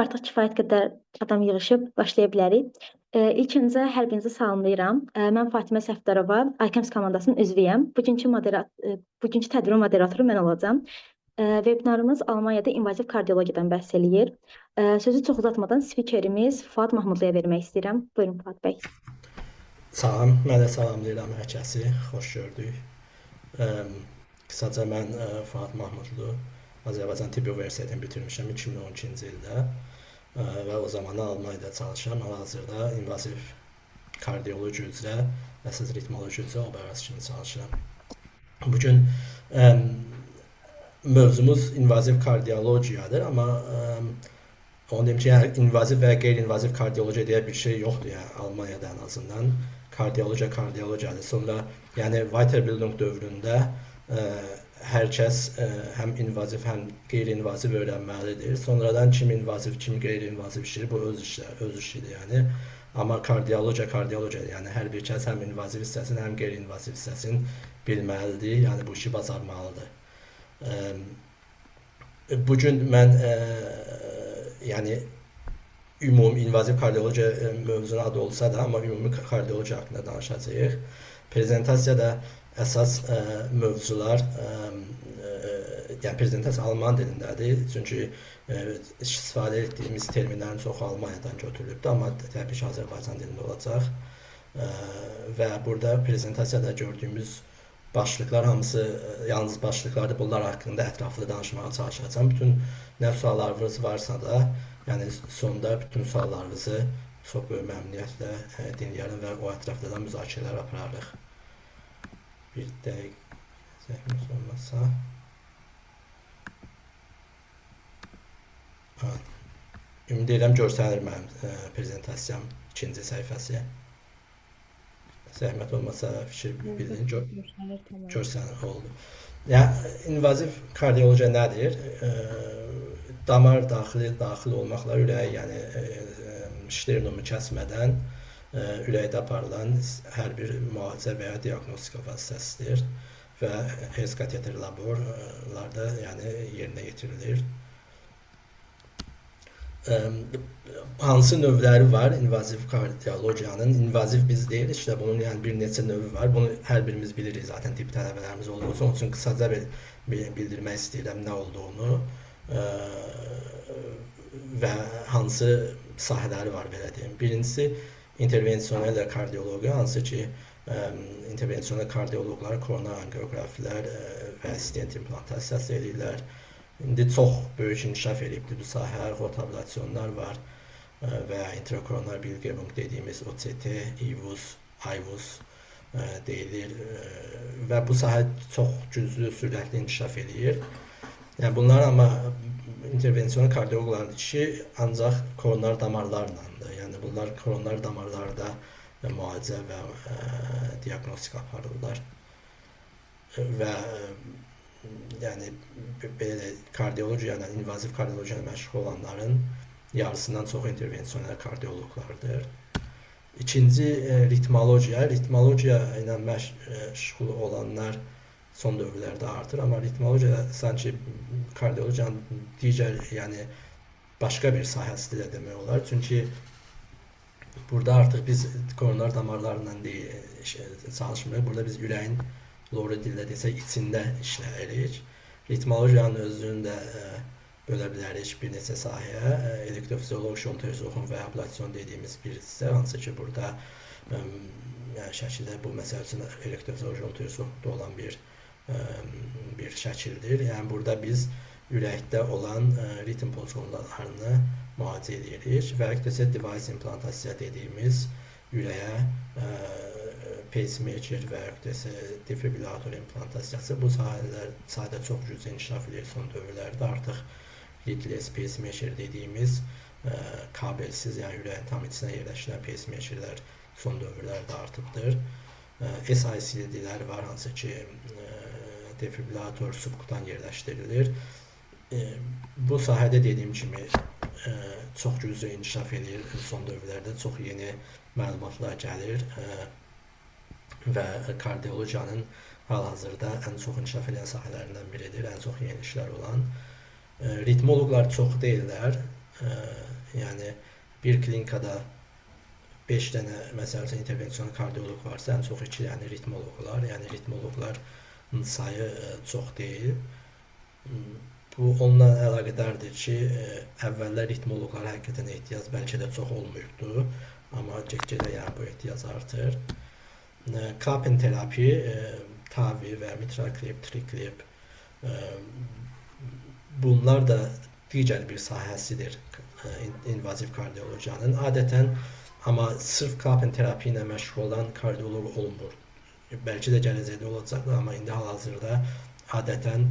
artıq kifayət qədər adam yığışıb başlaya bilərik. İlk öncə hər birinizi salamlayıram. Mən Fatimə Səfdərova, ICAMS komandasının üzvüyəm. Bugünkü tədbirin moderatoru mən olacağam. Webinarımız Almaniyada invaziv kardiologiyadan bəhs eləyir. Sözü çox uzatmadan spikerimiz Fuad Mahmudluya vermək istəyirəm. Buyurun Fuad bəy. Salam, mən də salamlayıram hər kəsi. Xoş gördük. Qısaca mən Fuad Mahmudlu, Azərbaycan Tibb Universitetini bitirmişəm 2012-ci ildə və o zaman Almaniyada çalışıram. Hal-hazırda invaziv kardiologiya üzrə, əsas ritmologiya üzrə operasiya kimi çalışıram. Bugün mövzumuz invaziv kardiologiyadır, amma onu deyim ki, yəni invaziv və qeyri-invaziv kardiologiya deyə bir şey yoxdur, yəni Almaniyada ən azından. Kardiologiyadır. Sonra, yəni Weiterbildung dövründə hər kəs həm invaziv, həm qeyri-invaziv öyrənməlidir. Sonradan kim invaziv, kim qeyri-invaziv işləyir, bu öz işidir, yəni. Amma kardiologiya, yəni hər bir kəs həm invaziv hissəsini, həm qeyri-invaziv hissəsini bilməlidir, yəni bu işi bacarmalıdır. Bugün mən yəni ümumi invaziv kardiologiya mövzunun adı olsa da, amma ümumi kardiologiya haqqında danışacağıq. Prezentasiyada əsas mövzular, yəni prezentasiya alman dilindədir, çünki istifadə etdiyimiz terminlərin çoxu Almaniyadan götürülübdür, amma təbii ki, Azərbaycan dilində olacaq. Və burada prezentasiyada gördüyümüz başlıqlar hamısı yalnız başlıqlardır. Bunlar haqqında ətraflı danışmağa çalışacağam. Bütün nə suallarınız varsa da, yəni sonda bütün suallarınızı çox böyük məmnuniyyətlə dinləyərəm və o ətrafda da müzakirələr apararıq. Bir dəqiq zəhmət olmasa. Ümid edirəm görsənir mənim prezentasiyam ikinci səhifəsi. Zəhmət olmasa fikir bildirin, görsənir oldu. Yəni, invaziv kardiologiya nədir? Damar daxil olmaqla ürəyi, yəni sternonu kəsmədən ürəkdə aparılan hər bir müalicə və ya diaqnostika vasitəsidir və Hertz kateter laborlarda yəni yerinə yetirilir. Hansı növləri var invaziv kardiologiyanın? İnvaziv biz deyirik, işte bunun yəni bir neçə növü var. Bunu hər birimiz bilirik zaten tibb tələbələrimiz olduğu üçün. Onun üçün qısaca bildirmək istəyirəm nə olduğunu və hansı sahələri var belə deyim. Birincisi intervensionel kardiologiya, hansı ki intervensionel kardioloqlar koronar angiografilər və stent implantasiyası edirlər. İndi çox böyük inkişaf edibdir bu sahə, rotablasyonlar var və ya intrakoronar bilgebung dediyimiz OCT, IVUS, IVUS deyilir və bu sahə çox güclü, sürətli inkişaf edir. Yəni bunlar amma intervensiyon kardioloqların işi ancaq koronar damarlarlandır. Yəni bunlar koronar damarlarda müalicə və diaqnostika aparırlar. Və yəni belə kardiologiya, yəni invaziv kardiologiya ilə məşğul olanların yarısından çoxu intervensionel kardioloqlardır. İkinci ritmologiya. Ritmologiya ilə məşğul olanlar son dövrlərdə artır, amma ritmologiya sanki kardiologiyanın digər, yəni başqa bir sahəsidir də demək olar. Çünki burada artıq biz koronar damarlarla çalışmırıq. Burada biz ürəyin loru dildə desək içində işləyirik. Ritmologiyanın özünü də bölə bilərik bir neçə sahəyə. Elektrofizioloq, şontozoxun və ablasyon dediyimiz bir hissə, hansı ki burada yəni şəkildə bu məsəl üçün elektrofizioloq, şontozoxda olan bir şəkildir. Yəni burada biz ürəkdə olan ritm pozğunluqlarını müalicə edirik və əkdəsə device implantasiya dediyimiz ürəyə pacemaker və əkdəsə defibrillator implantasiyası bu sahədə çox güclü inkişaf edir son dövrlərdə. Artıq leadless pacemaker dediyimiz kabelsiz, yəni ürəyin tam içinə yerləşən pacemakerlər son dövrlərdə artıbdır. SICD-lər var, hansı ki defibrillator subkutan yerləşdirilir. Bu sahədə dediyim kimi çox güclü inkişaf edir son dövrlərdə, çox yeni məlumatlar gəlir və kardiologiyanın hal-hazırda ən çox inkişaf edən sahələrindən biridir, ən çox yeni işlər olan. Ritmoloqlar çox deyirlər, Yəni bir klinikada 5 dənə məsələn intervensiyon kardioloq varsa, ən çox 2 dənə ritmoloqlar, yəni ritmoloqların sayı çox deyil. Bu onunla əlaqədardır ki, əvvəllər ritmoloqlara həqiqətən ehtiyac bəlkə də çox olmuyubdu, amma get-gedə yəni bu ehtiyac artır. Klapen terapi, TAVI və mitral klip, triklip bunlar da digər bir sahəsidir invaziv kardiologiyanın. Adətən amma sırf klapen terapi ilə məşğul olan kardioloq olmur. Bəlkə də gələcəkdə olacaqdır, amma indi hal-hazırda adətən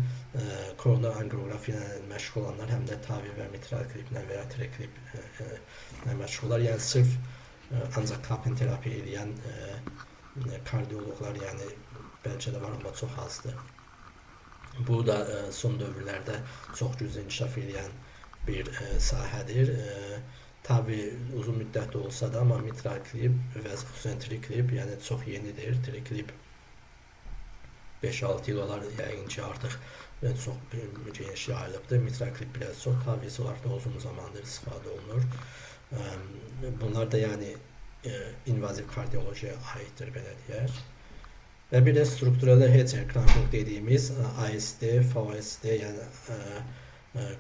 koronar angiografi ilə məşğul olanlar həm də TAVI və mitral kliplə və ya trikliplə məşğullar. Yəni sırf ancaq klapen terapi edən kardioloqlar yəni bəlkə də var, amma çox azdır. Bu da son dövrlərdə çox güclü inkişaf edən bir sahədir. Tabii uzun müddətli olsa da, amma mitral klip və xüsusən triklip yəni çox yenidir. Triklip 5-6 il olar yəqin ki artıq çox geniş yayılıbdır. Mitral klip biraz çox, tavisi olaraq da uzun zamandır istifadə olunur. Bunlar da yəni invaziv kardiologiyaya aiddir, belə deyək. Və bir də strukturel Heter kramping dediyimiz ASD, FASD, yəni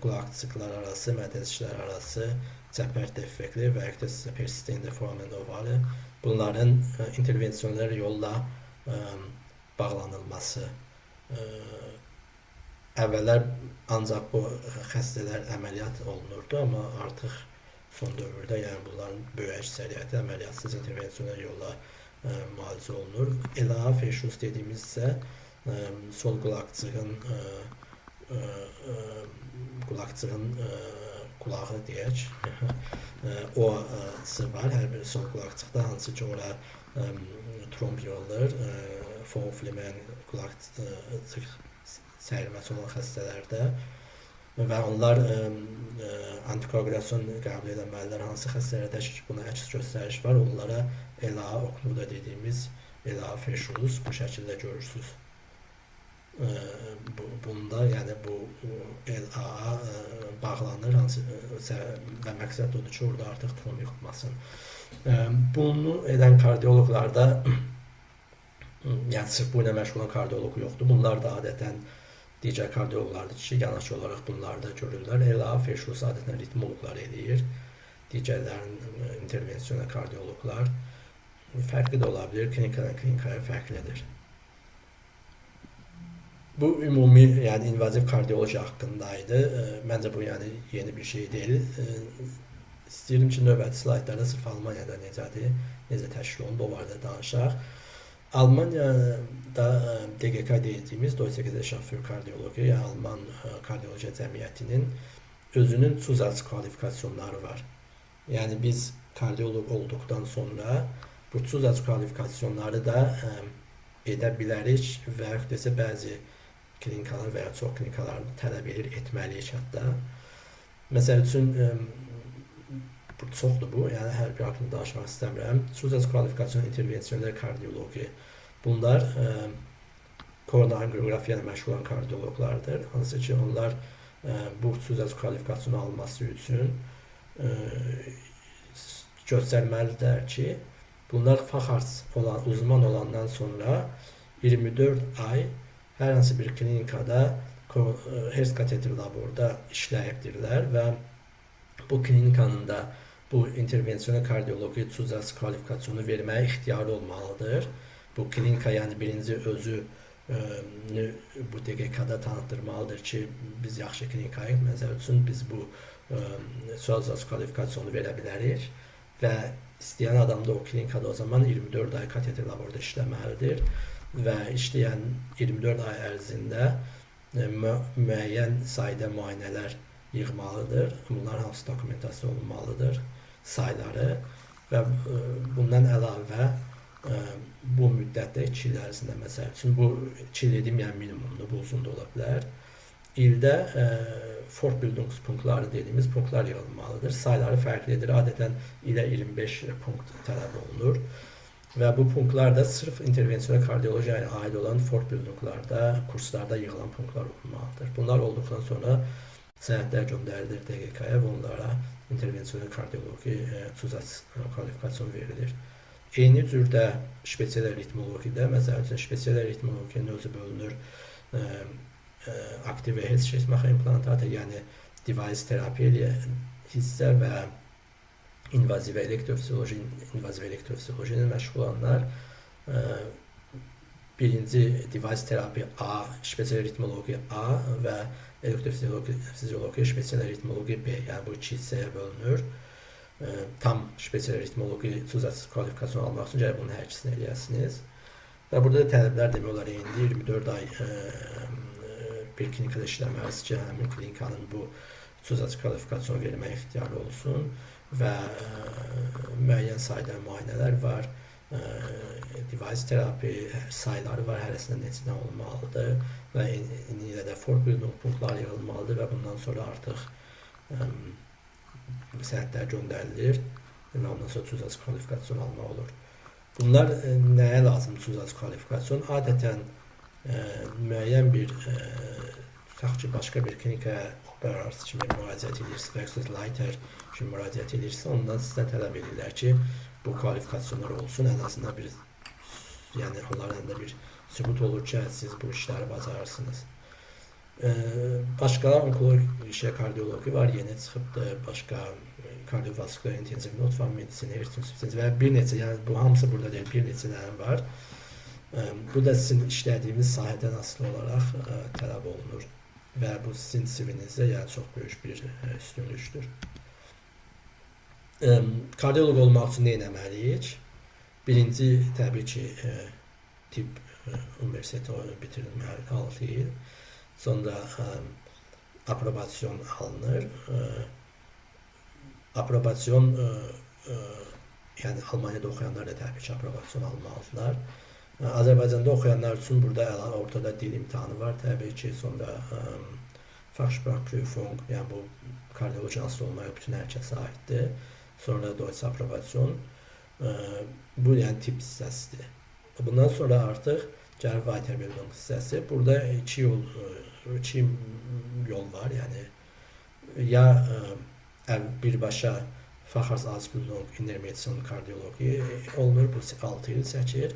qulaqçıqlar arası, mədəzçilər arası cəbhər defekti və ya da persistent foramen ovale bunların intervensiyonlar yolla bağlanılması. Əvvəllər ancaq bu xəstələr əməliyyat olunurdu, amma artıq son dövrdə yəni bunların böyük əksəriyyəti əməliyyatsız intervensiyonlar yolla müalicə olunur. LA fişus dediyimiz isə sol qulaqçığın qulağı deyək. O-sı var, hər bir sol qulaqçıqda, hansı ki ora tromb yollar, Fouflimen qulaqçıq səyirməsi olan xəstələrdə və onlar antikoagulyasiyon qəbul edənlər hansı xəstələrdə ki buna əks göstəriş var, onlara LA okluda dediyimiz LA fişus bu şəkildə görürsünüz. Bunda yəni bu LA bağlanır və məqsəd odur ki, orada artıq tromb yıxılmasın. Bunu edən kardioloqlarda yəni sırf bu ilə məşğul olan kardioloq yoxdur. Bunlar da adətən digər kardioloqlardır ki, yanaşı olaraq bunlar da görürlər. LA fişus adətən ritmoloqlar eləyir. Digərlərin intervensiyon kardioloqlar fərqli də ola bilər, klinikadan klinikaya fərqlidir. Bu ümumi yəni invaziv kardiologiya haqqındaydı. Məncə bu yəni yeni bir şey deyil. İstəyirəm ki, növbəti slaydlarda sırf Almaniyada necədir, necə təşkil olundu, o barədə danışaq. Almaniyada DGK dediyimiz Deutsche Gesellschaft für Kardiologie, yəni Alman Kardiologiya Cəmiyyətinin özünün Zusatz kvalifikasiyonları var. Yəni biz kardioloq olduqdan sonra bu Zusatz kvalifikasyonları da edə bilərik və yaxud bəzi klinikalar və ya çox klinikalar tələb edir, etməliyik hətta. Məsəl üçün bu çoxdur bu, yəni hər bir haqqında danışmaq istəmirəm. Zusatz kvalifikasyon intervensiyonel kardioloji. Bunlar koronar angiografiya ilə məşğul olan kardioloqlardır. Hansı ki onlar bu Zusatz kvalifikasyonu alması üçün göstərməlidirlər ki, bunlar fəxarc olan, uzman olandan sonra 24 ay hər hansı bir klinikada Hertz kateter laborda işləyibdirlər və bu klinikanın da bu intervensiyonel kardioloji Zusatz kvalifikasyonu verməyə ixtiyarı olmalıdır. Bu klinika yəni birinci özü bu DGK-da tanıtdırmalıdır ki, biz yaxşı klinikayıq, məsəl üçün biz bu Zusatz kvalifikasyonu verə bilərik və istəyən adam da o klinikada o zaman 24 ay kateter laborda işləməlidir və işləyən 24 ay ərzində müəyyən sayda müayinələr yığmalıdır. Bunlar hansı dokumentasiya olunmalıdır, sayları və bundan əlavə bu müddətdə 2 il ərzində məsəl üçün, bu 2 il dedim, yəni minimumda, bu uzun da ola bilər. İldə Fortbildungspunktları dediyimiz punktlar yığılmalıdır. Sayları fərqlidir. Adətən ilə 25 punkt tələb olunur. Və bu punktlar da sırf intervensiyonel kardiyologiyaya aid olan Fortbildunglarda, kurslarda yığılan punktlar olmalıdır. Bunlar olduqdan sonra sənədlər göndərilir DGK-ya və onlara intervensiyon kardiyoloji kvalifikasyon verilir. Eyni cürdə spesial ritmologidə, məsələn üçün spesial ritmologinin özü bölünür aktiv və head implantatı, yəni device terapiya hissə və invaziv elektrofizioloji ilə məşğul olanlar birinci device terapiya A, spesial ritmologiya A və elektrofiziologiya spesial ritmologiya B, yəni bu iki hissəyə bölünür. Tam spesial ritmologi kvalifikasyon almaq üçün gərək bunun hər ikisini eləyəsiniz. Və burada da tələblər demək olar eynidir. 24 ay bir klinikada işləməlidir ki, həmin klinikanın bu kvalifikasyon vermək ixtiyarı olsun və müəyyən sayda müayinələr var. Device terapi sayıları var, hərəsində neçə olmalıdır və ilə də form punktlar yığılmalıdır və bundan sonra artıq sənədlər göndərilir və ondan sonra kvalifikasyon almaq olur. Bunlar nəyə lazımdır kvalifikasyon? Adətən müəyyən bir tutaq ki, başqa bir klinikaya operarası kimi müraciət edirsə və yaxud lighter kimi müraciət edirsə, ondan sizdən tələb edirlər ki, bu kvalifikasiyonlar olsun, ən azından bir, yəni onların da bir sübut olur ki, siz bu işləri bacararsınız. Başqa onkoloji kardiyoloji var, yeni çıxıbdır, başqa kardiovaskular intensiv notfan medisini, hertz və bir neçə, yəni bu hamısı burada deyil, bir neçə dənə var. Bu da sizin işlədiyiniz sahədən asılı olaraq tələb olunur və bu sizin CV-nizdə yəni çox böyük bir üstünlükdür. Kardiyoloq olmaq üçün nə etməliyik? Birinci, təbii ki, tibb universiteti bitirilməlidir 6 il. Sonra aprobasyon alınır. Aprobasyon, yəni Almaniyada oxuyanlar da təbii ki, aprobasyon almalıdırlar. Azərbaycanda oxuyanlar üçün burada ortada dil imtahanı var təbii ki, sonra Fachsprachprüfung, yəni bu kardiyoloji asılı olmaya bütün hər kəsə aiddir. Sonra Deutsch aprobasyon, bu yəni tibb hissəsidir. Bundan sonra artıq gəlir Weiterbildung hissəsi. Burada iki yol var, yəni ya birbaşa Facharztausbildung in der Medizin kardiyoloji olunur, bu 6 il çəkir.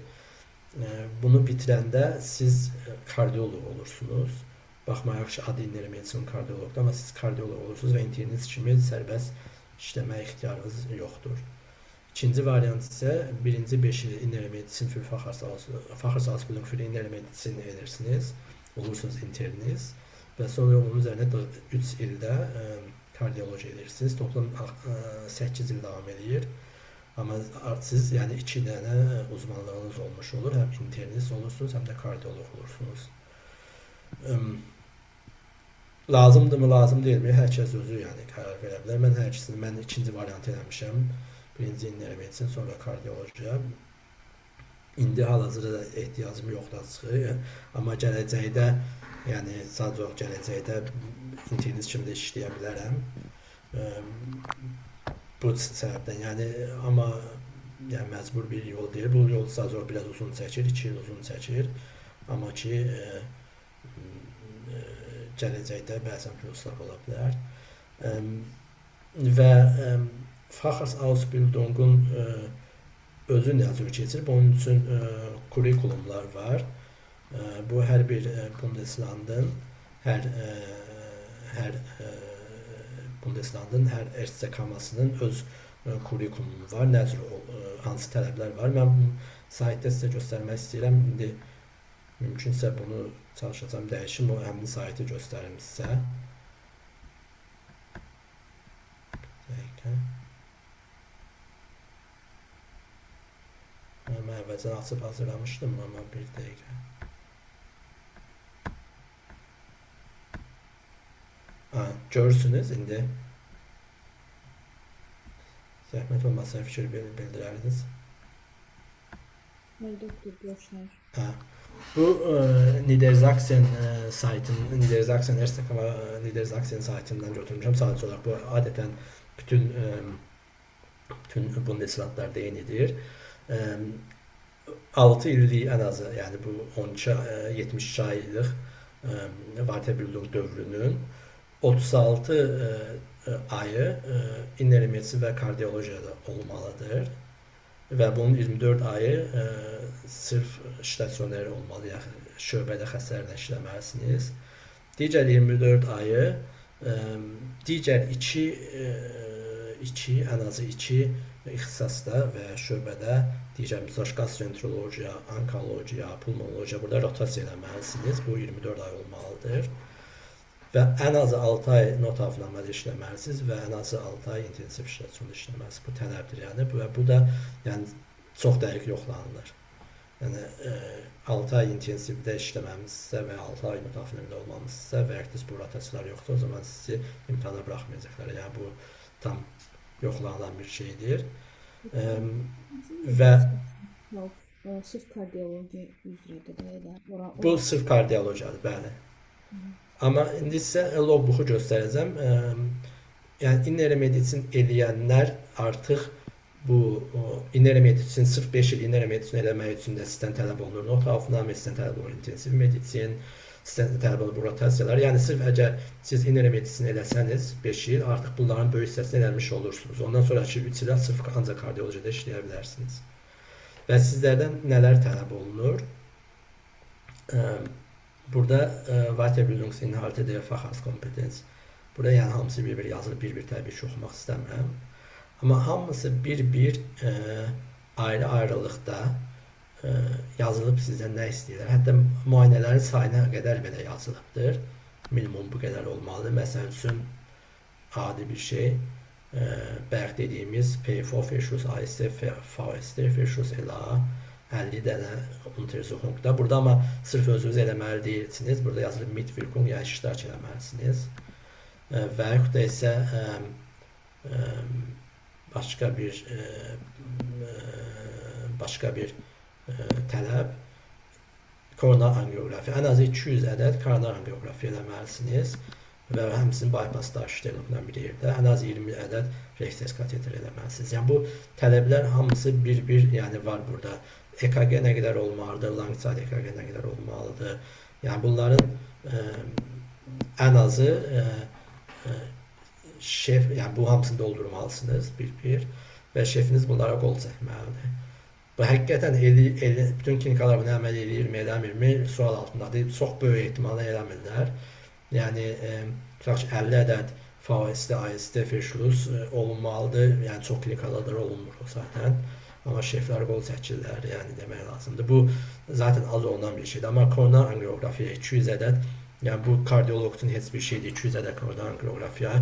Bunu bitirəndə siz kardiyoloq olursunuz. Baxmayaraq ki, adı in der Medizin kardiyoloqdur, amma siz kardiyoloq olursunuz və interniniz kimi sərbəst işləməyə ixtiyarınız yoxdur. İkinci variant isə birinci 5 il in der Medizin für Facharztausbildung für in der Medizin edirsiniz, olursunuz interniz və sonra onun üzərinə 3 ildə kardiyoloji edirsiniz. Toplam 8 il davam edir. Amma siz yəni 2 dənə uzmanlığınız olmuş olur. Həm interniz olursunuz, həm də kardiyoloq olursunuz. Lazımdırmı, lazım deyilmi? Hər kəs özü yəni qərar verə bilər. Mən ikinci variantı eləmişəm. Birinci in der Medizin, sonra kardiyologiya. İndi hal-hazırda ehtiyacım yoxdur açığı. Amma gələcəkdə, yəni sadəcə gələcəkdə interniz kimi də işləyə bilərəm. Bu səbəbdən, yəni amma yəni məcbur bir yol deyil. Bu yol sadəcə biraz uzun çəkir, 2 il uzun çəkir. Amma ki gələcəkdə bəzən pluslar ola bilər. Və Facharztausbildungun özü necə keçir? Bunun üçün kurikulumlar var. Bu hər bir Bundeslandın, hər Bundeslandın, hər RSCK-masının öz kurikulumu var. Hansı tələblər var? Mən bu saytda sizə göstərmək istəyirəm. İndi mümkünsə bunu çalışacağım dəyişim, o həmin saytı göstərim sizə. Mən əvvəlcən açıb hazırlamışdım, amma bir dəqiqə. Görürsünüz indi. Zəhmət olmasa fikir bildirərdiniz. Bu Niedersachsen saytının, Niedersachsen saytından götürmüşəm. Sadəcə olaraq bu adətən bütün Bundeslandlarda eynidir. 6 illik ən azı, yəni bu 72 aylıq Weiterbildung dövrünün 36 ayı innerimiyesi və kardiyologiyada olmalıdır və bunun 24 ayı sırf stasioner olmalı, yəni şöbədə xəstələrlə işləməlisiniz. Digər 24 ayı digər ən azı 2 ixtisasda və şöbədə digər misal gastroenterologiya, onkologiya, pulmonologiya burada rotasiya eləməlisiniz. Bu 24 ay olmalıdır. Və ən azı 6 ay notavnamədə işləməlisiniz və ən azı 6 ay intensiv stasionda işləməlisiniz. Bu tələbdir yəni. Bu da yəni çox dəqiq yoxlanılır. Yəni 6 ay intensivdə işləməmizsə və 6 ay notavnamədə olmamızsa və yaxud bu rotasiyalar yoxdur, o zaman sizi imtahana buraxmayacaqlar. Yəni bu tam yoxlanılan bir şeydir. Və sırf kardiyologiya üzrədir də elə. bu sırf kardiyologiyadır, bəli. Amma indi sizə logbook'u göstərəcəm. Yəni innere medicin eləyənlər artıq bu innere medicin sırf 5 il innere medicin eləmək üçün də sizdən tələb olunur notavnamə, sizdən tələb olunur intensiv medicin, sizdən tələb olunur bu rotasiyalar. Yəni sırf əgər siz innere medicin eləsəniz 5 il artıq bunların böyük hissəsini eləmiş olursunuz. Ondan sonraki 3 il sırf ancaq kardiyologiyada işləyə bilərsiniz. Və sizlərdən nələr tələb olunur? Burada Weiterbildungsinhalte der Facharztkompetenz. Burada yəni hamısı bir-bir yazılıb, bir-bir təbii ki oxumaq istəmirəm. Amma hamısı bir-bir ayrı-ayrılıqda yazılıb sizdən nə istəyirlər. Hətta müayinələrin sayına qədər belə yazılıbdır. Minimum bu qədər olmalıdır. Məsəl üçün adi bir şey. Bayaq dediyimiz PFO-Verschuss, AST, VST, Verschuss ELA 50 dənə Untersuchungda. Burada amma sırf özünüz eləməli deyilsiniz. Burada yazılıb Mitwirkung, yəni iştirak eləməlisiniz. Və yaxud da isə başqa bir tələb koronar angiografiya. Ən azı 200 ədəd koronar angiografiya eləməlisiniz və həmçinin bypass daşlarından bir yerdə ən azı 20 ədəd refleks kateter eləməlisiniz. Yəni bu tələblər hamısı bir-bir yəni var burada. EKG nə qədər olmalıdır, langside EKG nə qədər olmalıdır. Yəni bunların ən azı şef, yəni bu hamısını doldurmalısınız bir-bir və şefiniz bunlara qol çəkməlidir. Bu həqiqətən bütün klinikalar bunu əməl edirmi, eləmirmi sual altındadır. Çox böyük ehtimalla eləmirlər. Yəni 50 ədəd VST, AST, Verschuss olunmalıdır. Yəni çox klinikalarda olunmur o zaten. Amma şeflər qol çəkirlər, yəni demək lazımdır. Bu zaten az olunan bir şeydir. Amma koronar angiografiya 200 ədəd, yəni bu kardiyoloq üçün heç bir şeydir. 200 ədəd koronar angiografiya.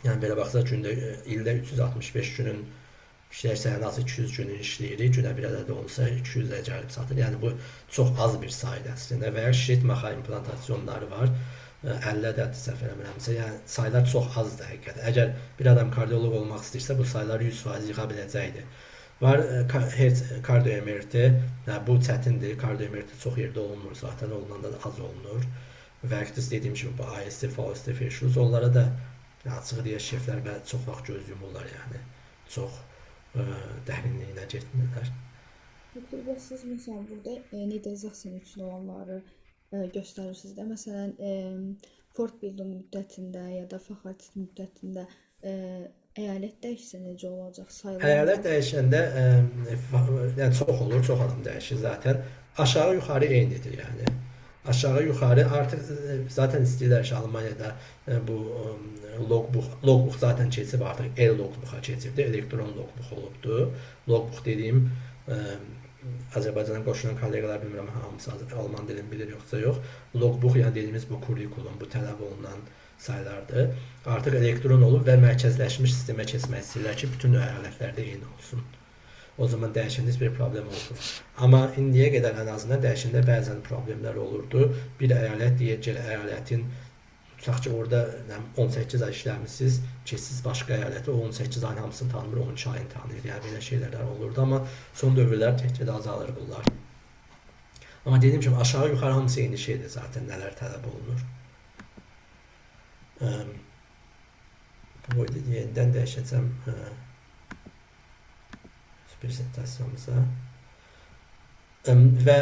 Yəni belə baxsaq ildə 365 günün işlərsə ən azı 200 günün işləyirik. Günə bir ədəd olsa 200-ə gəlib çatır. Yəni bu çox az bir saydır əslində. Və ya şişit maxa implantasyonları var. 50 ədəd səhv eləmirəmsə, yəni saylar çox azdır həqiqətən. Əgər bir adam kardiyoloq olmaq istəyirsə, bu saylar 100% yıxa biləcəkdir. Var kardioemeriti, bu çətindir. Kardioemeriti çox yerdə olunmur zaten, olunanda da az olunur. Və dediyim kimi bu AST, VST, Verschuss onlara da açıq deyək şeflər çox vaxt göz yumurlar, yəni çox dərinliyinə getmirlər. Doktor, siz məsələn burada nidizasiya üçün olanları göstərirsiniz də. Məsələn, fortbildung müddətində ya da fakultet müddətində əyalət dəyişsə necə olacaq? Əyalət dəyişəndə yəni çox olur, çox adam dəyişir zaten. Aşağı yuxarı eynidir yəni. Aşağı yuxarı artıq zaten istəyirlər ki, Almaniyada bu logbook zaten keçib, artıq e-logbook'a keçibdir, elektron logbook olubdur. Logbook dediyim Azərbaycana qoşulan kollegalar bilmirəm hamısı Alman dilini bilir yoxsa yox. Logbook yəni dediyimiz bu kurikulum, bu tələb olunan saylardır. Artıq elektron olub və mərkəzləşmiş sistemə keçmək istəyirlər ki, bütün əyalətlərdə eyni olsun. O zaman dəyişəndə heç bir problem olmur. Amma indiyə qədər ən azından dəyişəndə bəzən problemlər olurdu. Bir əyalət digər əyalətin tutaq ki, orada 18 ay işləmişsiniz, keçsiniz başqa əyalətə, o 18 ayın hamısını tanımır, 12 ayını tanıyır. Yəni belə şeylər olurdu, amma son dövrlər təkcə də azalır bunlar. Amma dediyim kimi aşağı yuxarı hamısı eyni şeydir zaten, nələr tələb olunur. Bu yenidən dəyişəcəm prezentasiyamıza. Və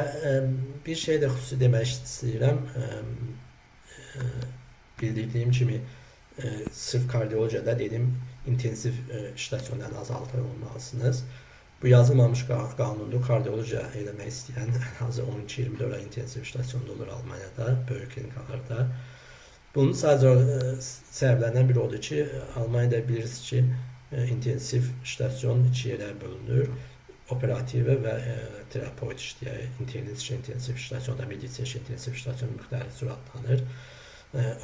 bir şey də xüsusi demək istəyirəm. bildirdiyim kimi sırf kardiyolojide dedim intensiv işləçlərin azaltı olmalısınız. Bu yazılmamış qanundur. Kardiyologiya eləmək istəyən ən azı 12-24 ay intensiv işləçində olur Almaniyada, böyük klinikalarda. Bunun sadəcə səbəblərindən biri odur ki, Almaniyada bilirsiniz ki, intensiv işləçyon 2 yerə bölünür. Operativ və terapeut işləyək, intensiv işləçyonda, meditsin intensiv işləçyon müxtəlif cür adlanır.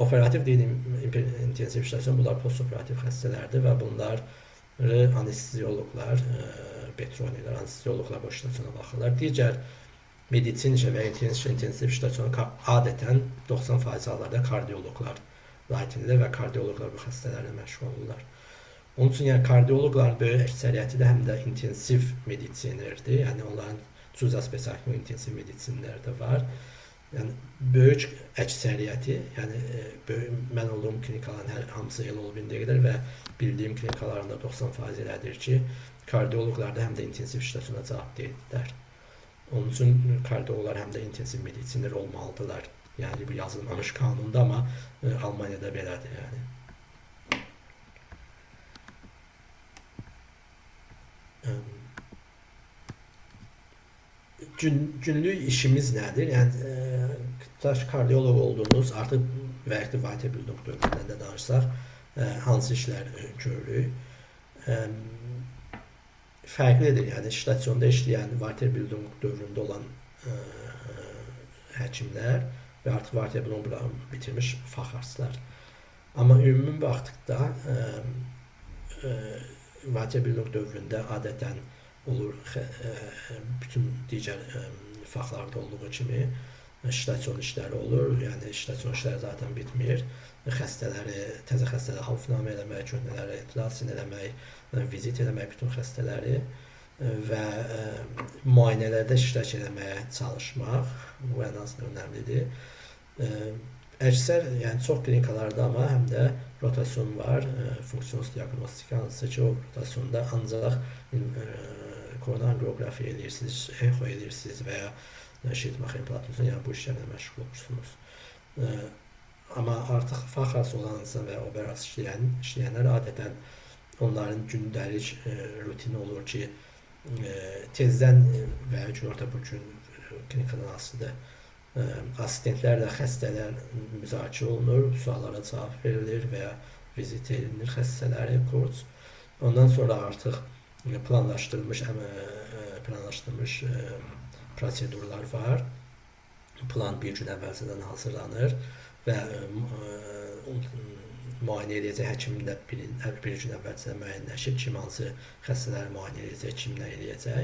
Operativ dediyim intensiv işləçyon, bunlar postoperativ xəstələrdir və bunları anestezioloqlar, betroniler, anestezioloqlar bu işləçyona baxırlar. Digər meditsin işə və intensiv işləçyona adətən 90% hallarda kardiyoloqlar layitindir və kardiyoloqlar bu xəstələrlə məşğul olurlar. Onun üçün yəni kardiyoloqların böyük əksəriyyəti də həm də intensiv meditsinlərdir. Yəni onların cüzə spesialist intensiv meditsinlər də var. Yəni böyük əksəriyyəti, yəni mən olduğum klinikaların hər hamısı elə olub indiyə qədər və bildiyim klinikaların da 90% elədir ki, kardiyoloqlar da həm də intensiv işləçyona cavab deyirlər. Onun üçün kardiyoloqlar həm də intensiv meditsinlər olmalıdırlar. Yəni bu yazılmamış qanunda, amma Almaniyada belədir yəni. Günlük işimiz nədir? Yəni tutaq kardiyoloq olduğunuz, artıq vəqti Weiterbildung dövründən də danışsaq, hansı işlər görürük? Fərqlidir. Yəni işləçyonda işləyən Weiterbildung dövründə olan həkimlər və artıq Weiterbildung bitirmiş fəxarçılar. Amma ümumi baxdıqda Weiterbildung dövründə adətən olur, bütün digər fəxlarda olduğu kimi işləçyon işləri olur. Yəni işləçyon işləri zaten bitmir. Xəstələri, təzə xəstələri halfnamə eləmək, köhnələri etilasini eləmək, vizit eləmək bütün xəstələri və müayinələrdə iştirak eləməyə çalışmaq, bu ən azından önəmlidir. Əksər, yəni çox klinikalarda amma həm də rotasyon var, funksiyonel diaqnostika, hansı ki o rotasyonda ancaq koronar angiografiya edirsiniz, echo edirsiniz və ya eşitmə implantasyon, yəni bu işlərlə məşğul olursunuz. Amma artıq fəxarçı olansa və operasiya işləyənlər adətən onların gündəlik rutini olur ki, tezdən və ya günorta bu gün klinikadan asılıdır. Assistentlərlə xəstələr müzakirə olunur, suallara cavab verilir və ya vizit edilir xəstələri, kurs. Ondan sonra artıq planlaşdırılmış prosedurlar var. Plan bir gün əvvəlcədən hazırlanır və müayinə edəcək həkim də bir gün əvvəlcədən müəyyənləşib, kim hansı xəstələri müayinə edəcək, kim nə edəcək.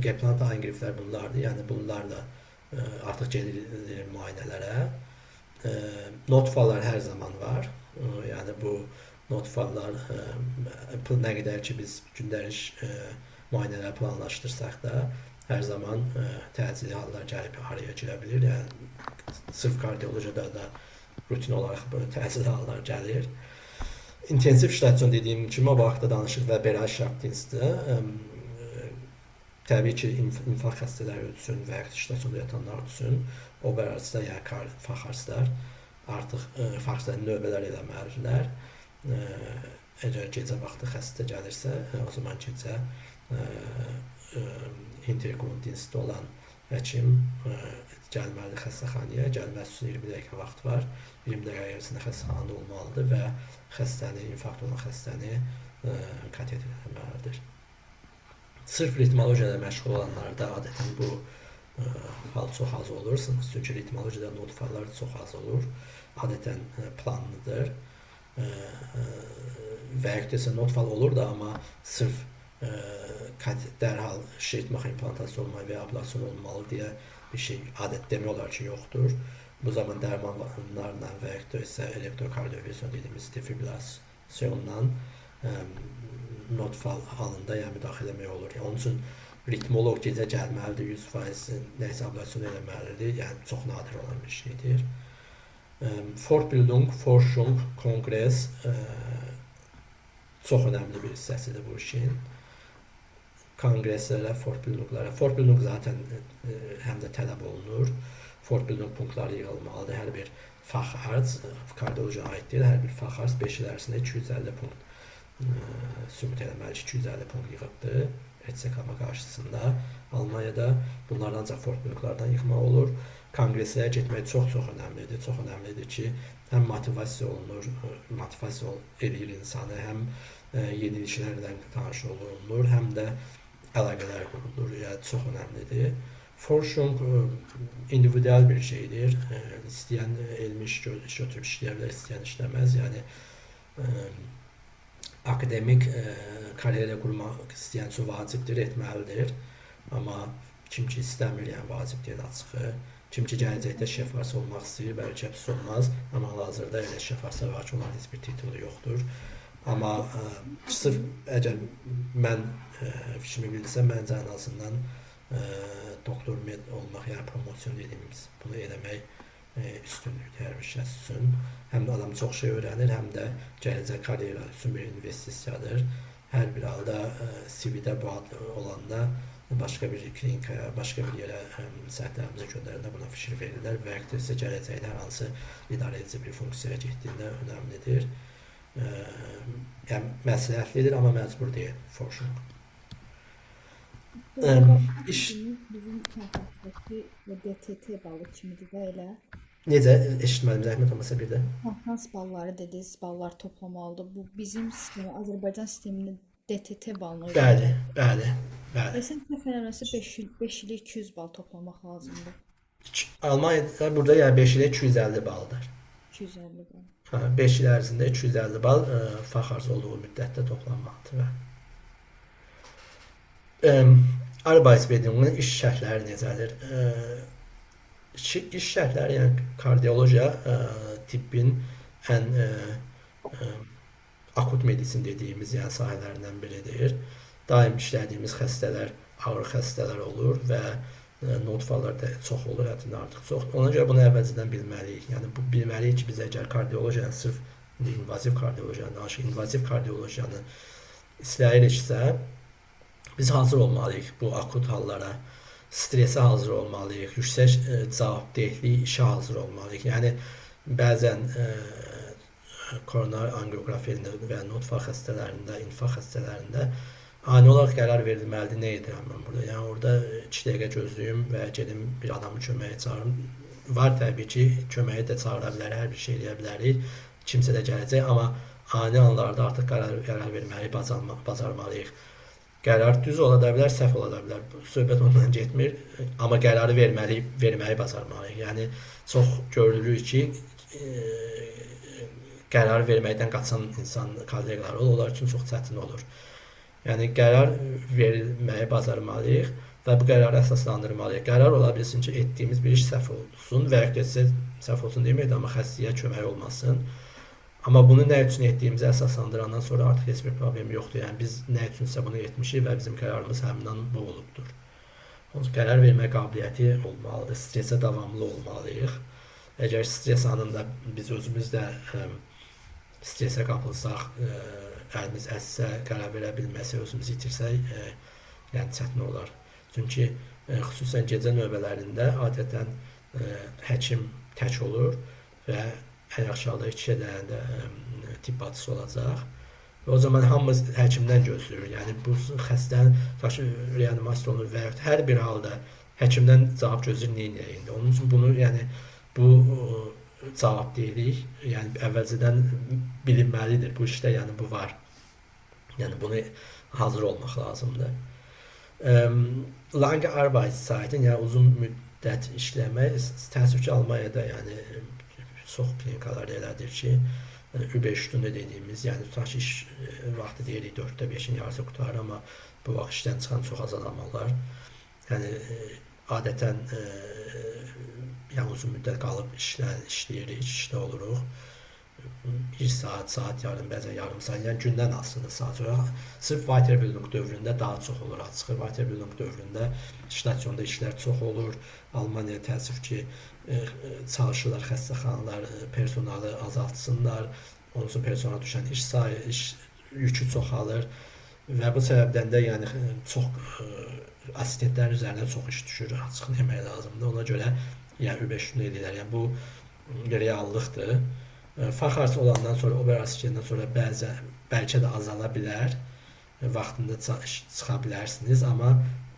Qeyplant angioflər bunlardır, yəni bunlarla artıq gedilir müayinələrə. Notfallar hər zaman var, yəni bu notfallar nə qədər ki biz gündəlik müayinələri planlaşdırsaq da hər zaman təcili hallar gəlib araya girə bilir. Yəni sırf kardiyolojiyada da rutin olaraq təcili hallar gəlir. İntensiv işləçyon dediyim kimi o vaxtda danışıq və belə şartınızda təbii ki infarkt xəstələri üçün və ya işləçyonda yatanlar üçün operasiya, yəni fəxarçılar artıq fəxarçılar növbələr eləməlidirlər. Əgər gecə vaxtı xəstə gəlirsə, o zaman gecə interkontinensdə olan həkim gəlməli xəstəxanaya, gəlməsi üçün 20 dəqiqə vaxt var. 20 dəqiqə ərzində xəstəxanada olmalıdır və xəstəni, infarkt olan xəstəni kateter etməlidir. Sırf ritmologiyada məşğul olanlarda adətən bu hal çox az olur. Çünki ritmologiyada notfallar çox az olur. Adətən planlıdır. Və ya notfal olur da, amma sırf dərhal şeritmaq implantasiya olmalı və ya ablasyon olmalı deyə bir şey adət demək olar ki yoxdur. Bu zaman dərmanlarla və ya elektrokardioversion dediyimiz defibrilasyonla notfal halında yəni müdaxilə etmək olur. Onun üçün ritmolog gecə gəlməlidir, 100% nəsə ablasyon eləməlidir. Yəni çox nadir olan bir şeydir. Fortbildung, Forschung, Kongress çox önəmli bir hissəsidir bu işin. Konqreslərə, fortbildunglara. Fortbildung zaten həm də tələb olunur. fortbildung punktları yığılmalıdır. Hər bir fəx arz kardiologiya aid deyil. Hər bir fəx arz 5 il ərzində 250 punkt sübut eləməli ki, 250 punkt yığıbdır. HCKM qarşısında. Almaniyada bunlar ancaq fortbildunglardan yığmaq olur. Konqreslərə getmək çox önəmlidir. Çox önəmlidir ki, həm motivasiya olunur, motivasiya edir insanı, həm yeniliklərlə tanış olunur, həm də əlaqələr qurulur. Yəni çox önəmlidir. Forschung individual bir şeydir. İstəyən elmi iş götürüb işləyə bilər, istəyən işləməz. Yəni akademik karyera qurmaq istəyən üçün vacibdir, etməlidir. Amma kim ki istəmir, yəni vacib deyil açığı. Kim ki gələcəkdə şef varsa olmaq istəyir, bəlkə pis olmaz. Amma hal-hazırda elə şef varsa var ki, onların heç bir titulu yoxdur. Amma sırf əgər mən fikrimi bildirsəm, məncə ən azından doktor olmaq, yəni promosiyon dediyimiz, bunu eləmək üstünlükdür hər bir şəxs üçün. Həm də adam çox şey öyrənir, həm də gələcək karyera üçün bir investisiyadır. Hər bir halda CV-də bu ad olanda başqa bir klinikaya, başqa bir yerə səhvlərimizə göndərəndə buna fikir verirlər və isə gələcəkdə hər hansı idarəedici bir funksiyaya getdiyində önəmlidir. Yəni məsləhətlidir, amma məcbur deyil forschung. Bizim konferansdakı DTT balı kimidir də elə? Necə? Eşitmədim, zəhmət olmasa bir də. Konferans balları dediniz, ballar toplamalıdır. Bu bizim sistemi, Azərbaycan sisteminin DTT balına Bəli, bəli, bəli. Sən təxminən 5 ilə 200 bal toplamaq lazımdır. Almaniyada burada yəni 5 ilə 250 baldır. 250 bal. Ha, 5 il ərzində 250 bal fəx arz olduğu müddətdə toplanmalıdır. Arbeitsbedingungen iş şərtləri necədir? İş şərtləri, yəni kardiologiya tibbin ən akut medisin dediyimiz yəni sahələrindən biridir. Daim işlədiyimiz xəstələr ağır xəstələr olur və notfalar da çox olur, həddindən artıq çox. Ona görə bunu əvvəlcədən bilməliyik. Yəni bu bilməliyik ki, biz əgər kardiologiyanı sırf invaziv kardiologiyanı danışıq, invaziv kardiologiyanı istəyiriksə, biz hazır olmalıyıq bu akut hallara, stresə hazır olmalıyıq, yüksək cavabdehlik işə hazır olmalıyıq. Yəni bəzən koronar angiografiyalarında və notfa xəstələrində, infarkt xəstələrində ani olaraq qərar verilməlidir. Nə edirəm mən burada? Yəni orada 2 dəqiqə gözləyim və gedim bir adamı köməyə çağırım. Var təbii ki, köməyə də çağıra bilər, hər bir şey eləyə bilərik. Kimsə də gələcək, amma ani anlarda artıq qərar verməyi bacarmalıyıq. Qərar düz ola da bilər, səhv ola da bilər. Söhbət ondan getmir, amma qərarı verməyi bacarmalıyıq. Yəni çox görülür ki, qərar verməkdən qaçan insan kolleqalar olur, onlar üçün çox çətin olur. Yəni qərar verilməyi bacarmalıyıq və bu qərarı əsaslandırmalıyıq. Qərar ola bilsin ki, etdiyimiz bir iş səhv olsun və ya səhv olsun deməkdir, amma xəstəyə kömək olmasın. Amma bunu nə üçün etdiyimizi əsaslandırandan sonra artıq heç bir problem yoxdur. Yəni biz nə üçünsə bunu etmişik və bizim qərarımız həmindən bu olubdur. Qərar vermə qabiliyyəti olmalıdır, stresə davamlı olmalıyıq. Əgər stres anında biz özümüz də stresə qapılsaq, əlimiz əssə, qərar verə bilməsə, özümüzü itirsək, yəni çətin olar. Çünki xüsusən gecə növbələrində adətən həkim tək olur və ən yaxşı halda 2 dənə də tibb bacısı olacaq. Və o zaman hamımız həkimdən gözləyir. Yəni bu xəstənin reanimasiya olunur və hər bir halda həkimdən cavab gözləyir, nə edək? Onun üçün bunu, yəni bu cavabdehlik, yəni əvvəlcədən bilinməlidir. Bu işdə yəni bu var. Yəni bunu hazır olmaq lazımdır. Lange Arbeitszeiten, yəni uzun müddət işləmək, təəssüf ki, Almaniyada yəni çox klinikalarda elədir ki, Überstunde dediyimiz, yəni tutaq ki, iş vaxtı deyirik 4-də 5-in yarısı qutarır, amma bu vaxt işdən çıxan çox az adam olar. Yəni adətən yəni uzun müddət qalıb işləyirik, işdə oluruq. 1 saat, saat yarım, bəzən yarım saat, yəni gündən asılı saat olaraq. Sırf Weiterbildung dövründə daha çox olur açığı. Weiterbildung dövründə stasionda işlər çox olur. Almaniyada təəssüf ki, çalışırlar xəstəxanalar, personalı azaltsınlar. Onun üçün personala düşən iş sayı, iş yükü çoxalır və bu səbəbdən də yəni çox assistentlərin üzərinə çox iş düşür, açıq demək lazımdır. Ona görə yəni ÜBŞ-ün edirlər. Yəni bu reallıqdır. Fəx arası olandan sonra, operasiyadan sonra bəlkə də azala bilər. Vaxtında çıxa bilərsiniz, amma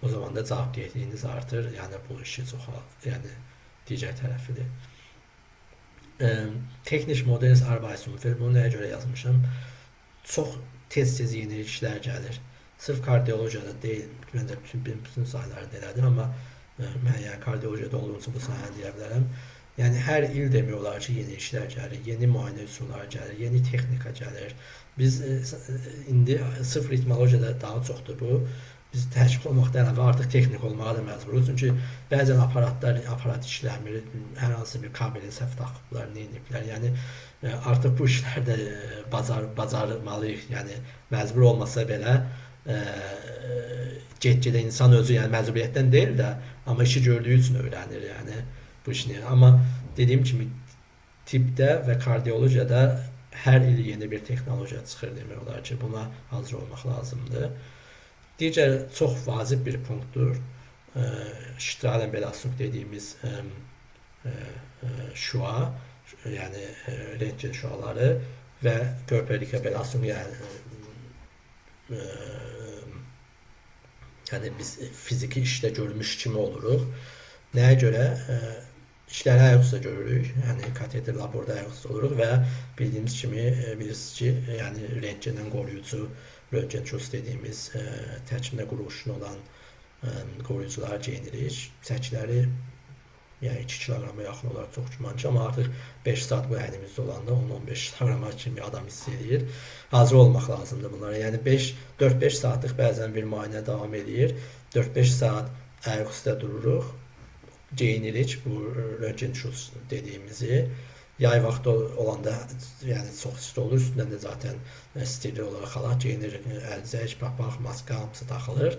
o zaman da cavabdehiyyətiniz artır. Yəni bu işi çox, yəni digər tərəfidir. Texnik Modernes Arbeitsumfeld, bunu nəyə görə yazmışam? Çox tez-tez yeniliklər gəlir. Sırf kardiologiyada deyil, məncə bütün sahələrdə elədir, amma mən yəni kardiologiyada olduğum üçün bu sahəni deyə bilərəm. Yəni hər il demək olar ki, yeniliklər gəlir, yeni müayinə üsulları gəlir, yeni texnika gəlir. Biz indi sırf ritmologiyada daha çoxdur bu. Biz təşkil olmaqdan əvvəl artıq texnik olmağa da məcburuz. Çünki bəzən aparat işləmir, hər hansı bir kabelin səhv taxıblar, nə ediblər. Yəni artıq bu işlərdə bacarmalıyıq. Yəni məcbur olmasa belə get-gedə insan özü, yəni məcburiyyətdən deyil də, amma işi gördüyü üçün öyrənir, yəni bu işini. Amma dediyim kimi tibbdə və kardiologiyada hər il yeni bir texnologiya çıxır demək olar ki, buna hazır olmaq lazımdır. Digər çox vacib bir punktdur. Strahlenbelastung dediyimiz şua, yəni rentgen şuaları və Körperlikbelastung, yəni biz fiziki işdə görmüş kimi oluruq. Nəyə görə? İşləri ayaqüstə görürük, yəni kateter laborda ayaqüstə oluruq və bildiyimiz kimi, bilirsiniz ki, yəni rentgendən qoruyucu röntgençus dediyimiz tərkibində quruluşun olan qoruyucular geyinirik. Çəkiləri yəni 2 kiloqrama yaxın olaraq çox güman ki, amma artıq 5 saat bu əynimizdə olanda 10-15 kiloqrama kimi adam hiss edir. Hazır olmaq lazımdır bunlara. Yəni 4-5 saatlıq bəzən bir müayinə davam edir. 4-5 saat ayaqüstə dururuq, geyinirik bu röntgençus dediyimizi. Yay vaxtı olanda yəni çox isti olur, üstündən də zaten steril olaraq xalat geyinir, əlcək, papaq, maska hamısı taxılır.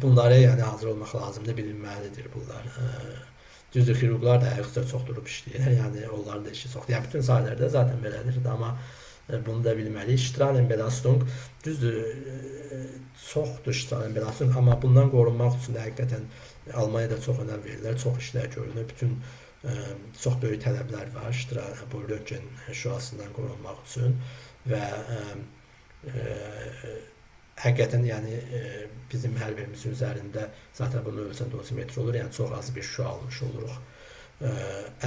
Bunlara yəni hazır olmaq lazımdır, bilinməlidir bunlar. Düzdür, xirurqlar da ayaqüstə çox durub işləyirlər, yəni onların da işi çoxdur. Yəni bütün sahələrdə zaten belədir, amma bunu da bilməliyik. Strahlenbelastung, düzdür, çoxdur Strahlenbelastung, amma bundan qorunmaq üçün həqiqətən Almaniyada çox önəm verirlər, çox işlər görülür. Bütün çox böyük tələblər var bu röntgen şüasından qorunmaq üçün və həqiqətən yəni bizim hər birimizin üzərində zaten bunun ölçən dosimetri olur, yəni çox az bir şüa almış oluruq.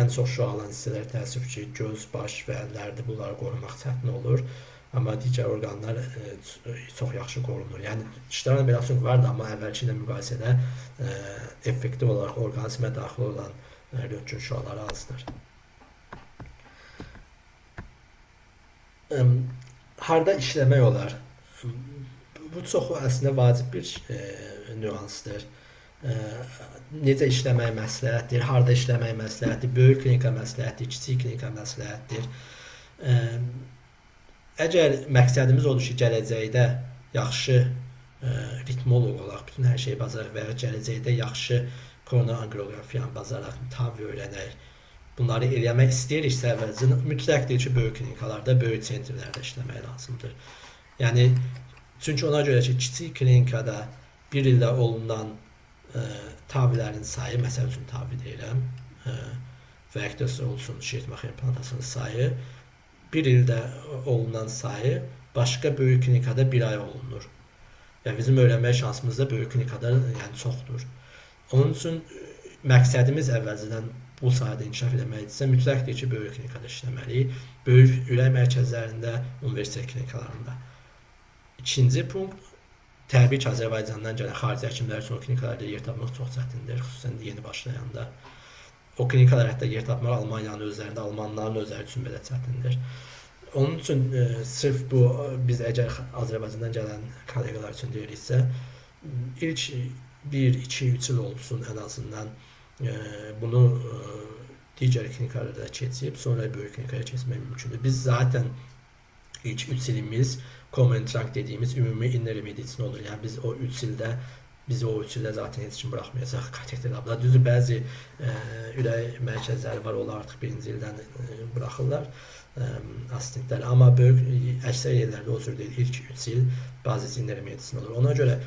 Ən çox şüa alan hissələr təəssüf ki, göz, baş və əllərdir, bunları qorumaq çətin olur. Amma digər orqanlar çox yaxşı qorunur. Yəni Strahlenbelastung var da, amma əvvəlki ilə müqayisədə effektiv olaraq orqanizmə daxil olan röntgen şüaları azdır. Harda işləmək olar? Bu çox əslində vacib bir nüansdır. Necə işləmək məsləhətdir, harda işləmək məsləhətdir, böyük klinika məsləhətdir, kiçik klinika məsləhətdir. Əgər məqsədimiz odur ki, gələcəkdə yaxşı ritmoloq olaq, bütün hər şeyi bacaraq və ya gələcəkdə yaxşı koronarangiografiyanı bacaraq, tav öyrənək, bunları eləmək istəyiriksə əvvəlcə mütləqdir ki, böyük klinikalarda, böyük sentrlərdə işləmək lazımdır. Yəni, çünki ona görə ki, kiçik klinikada bir ildə olunan tavilərin sayı, məsəl üçün tavi deyirəm, və əktəsi olsun şeritmax implantasının sayı, bir ildə olunan sayı başqa böyük klinikada bir ay olunur. Yəni, bizim öyrənmək şansımız da böyük klinikada yəni, çoxdur. Onun üçün məqsədimiz əvvəlcədən bu sahədə inkişaf etməkdirsə, mütləqdir ki, böyük klinikada işləməliyik. Böyük ürək mərkəzlərində, universitet klinikalarında. İkinci punkt, təbii ki, Azərbaycandan gələn xarici həkimlər üçün o klinikalarda yer tapmaq çox çətindir, xüsusən yeni başlayanda. O klinikalar hətta yer tapmaq Almaniyanın özlərində, Almanların özləri üçün belə çətindir. Onun üçün sırf bu, biz əgər Azərbaycandan gələn kollegalar üçün deyiriksə, ilk 1-2-3 il olsun ən azından bunu digər klinikalarda keçib, sonra böyük klinikaya keçmək mümkündür. Biz zaten ilk 3 ilimiz Common-Trunk dediyimiz ümumi inner medicine olur. Yəni biz o 3 ildə bizi o 3 ildə zaten heç kim buraxmayacaq kateter labda. Düzdür, bəzi ürək mərkəzləri var, onlar artıq 1-ci ildən buraxırlar assistentlər. Amma böyük əksər yerlərdə o cür deyil, ilk 3 il baziz inner medicine olur. Ona görə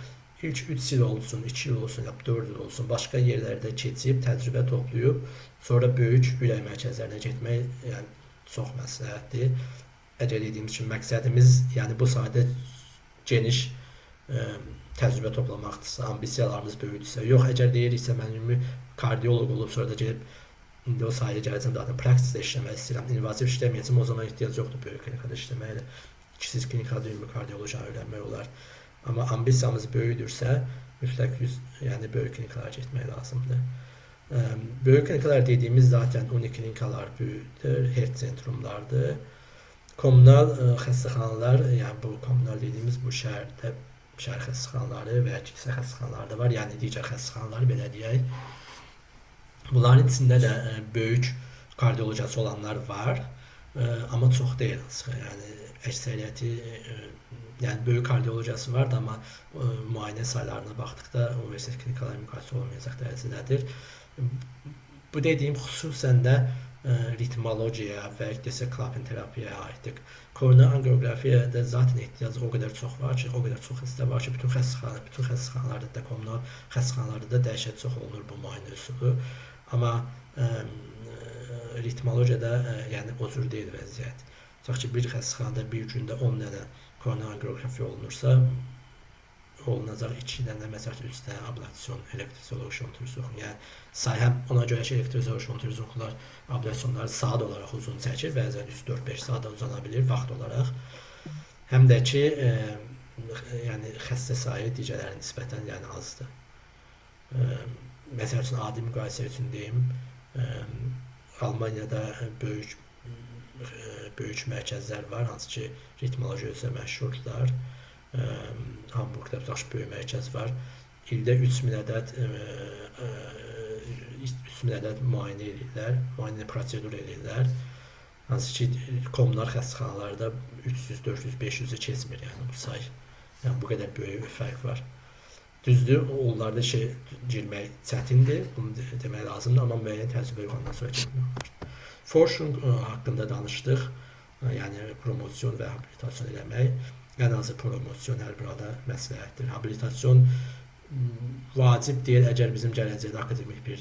ilk 3 il olsun, 2 il olsun, ya 4 il olsun, başqa yerlərdə keçib, təcrübə toplayıb, sonra böyük ürək mərkəzlərinə getmək, yəni çox məsləhətdir. Əgər dediyimiz kimi məqsədimiz, yəni bu sahədə geniş təcrübə toplamaqdırsa, ambisiyalarımız böyükdürsə, yox, əgər deyiriksə, mən ümumi kardioloq olub, sonra da gedib indi o sahəyə gələcəm, zaten praktisdə işləmək istəyirəm, innovativ işləməyəcəm, o zaman ehtiyac yoxdur böyük klinikada işləməklə. İkisiz klinikada ümumi kardiolojiyanı öyrənmək olar. Amma ambisiyamız böyükdürsə, mütləq yəni böyük klinikalara getmək lazımdır. Böyük klinikalar dediyimiz zaten uniklinikalar böyükdür, health centrumlardır. Kommunal xəstəxanalar, yəni bu kommunal dediyimiz bu şəhər xəstəxanaları və ya kilsə xəstəxanaları da var, yəni digər xəstəxanaları belə deyək. Bunların içində də böyük kardiologiyası olanlar var, amma çox deyil açığı, yəni əksəriyyəti, yəni böyük kardiologiyası vardır, amma müayinə saylarına baxdıqda universitet klinikaları müqayisə olmayacaq dərəcədədir. Bu dediyim xüsusən də ritmologiya və desə klapen terapiyaya aiddir. Koronar angioqrafiyada zaten ehtiyac o qədər çox var ki, o qədər çox xəstə var ki, bütün xəstəxanalarda da, kommunal xəstəxanalarda da dəhşət çox olunur bu müayinə üsulu. Amma ritmologiyada yəni o cür deyil vəziyyət. Tutaq ki, bir xəstəxanada bir gündə 10 dənə koronar angioqrafiya olunursa, olunacaq 2 dənə, məsələn 3 dənə ablasyon, elektrozooloji şontirizon. Yəni say həm ona görə ki, elektrozooloji şontirizonlar ablasyonları saat olaraq uzun çəkir, bəzən 3-4-5 saat uzana bilir vaxt olaraq. Həm də ki, yəni xəstə sayı digərlərinə nisbətən yəni azdır. Məsəl üçün adi müqayisə üçün deyim, Almaniyada böyük mərkəzlər var, hansı ki, ritmologiya üzrə məşhurdular. Hamburqda tutaq böyük mərkəz var. İldə 3000 ədəd müayinə edirlər, müayinə prosedur edirlər. Hansı ki, kommunal xəstəxanalarda 300, 400, 500-ü keçmir, yəni bu say. Yəni bu qədər böyük fərq var. Düzdür, onlarda girmək çətindir, bunu demək lazımdır, amma müəyyən təcrübə yoxandan sonra getmək olar. Forschung haqqında danışdıq, yəni promosyon və habilitasyon eləmək. Ən azı promosyon hər burada məsləhətdir. Habilitasyon vacib deyil, əgər bizim gələcəkdə akademik bir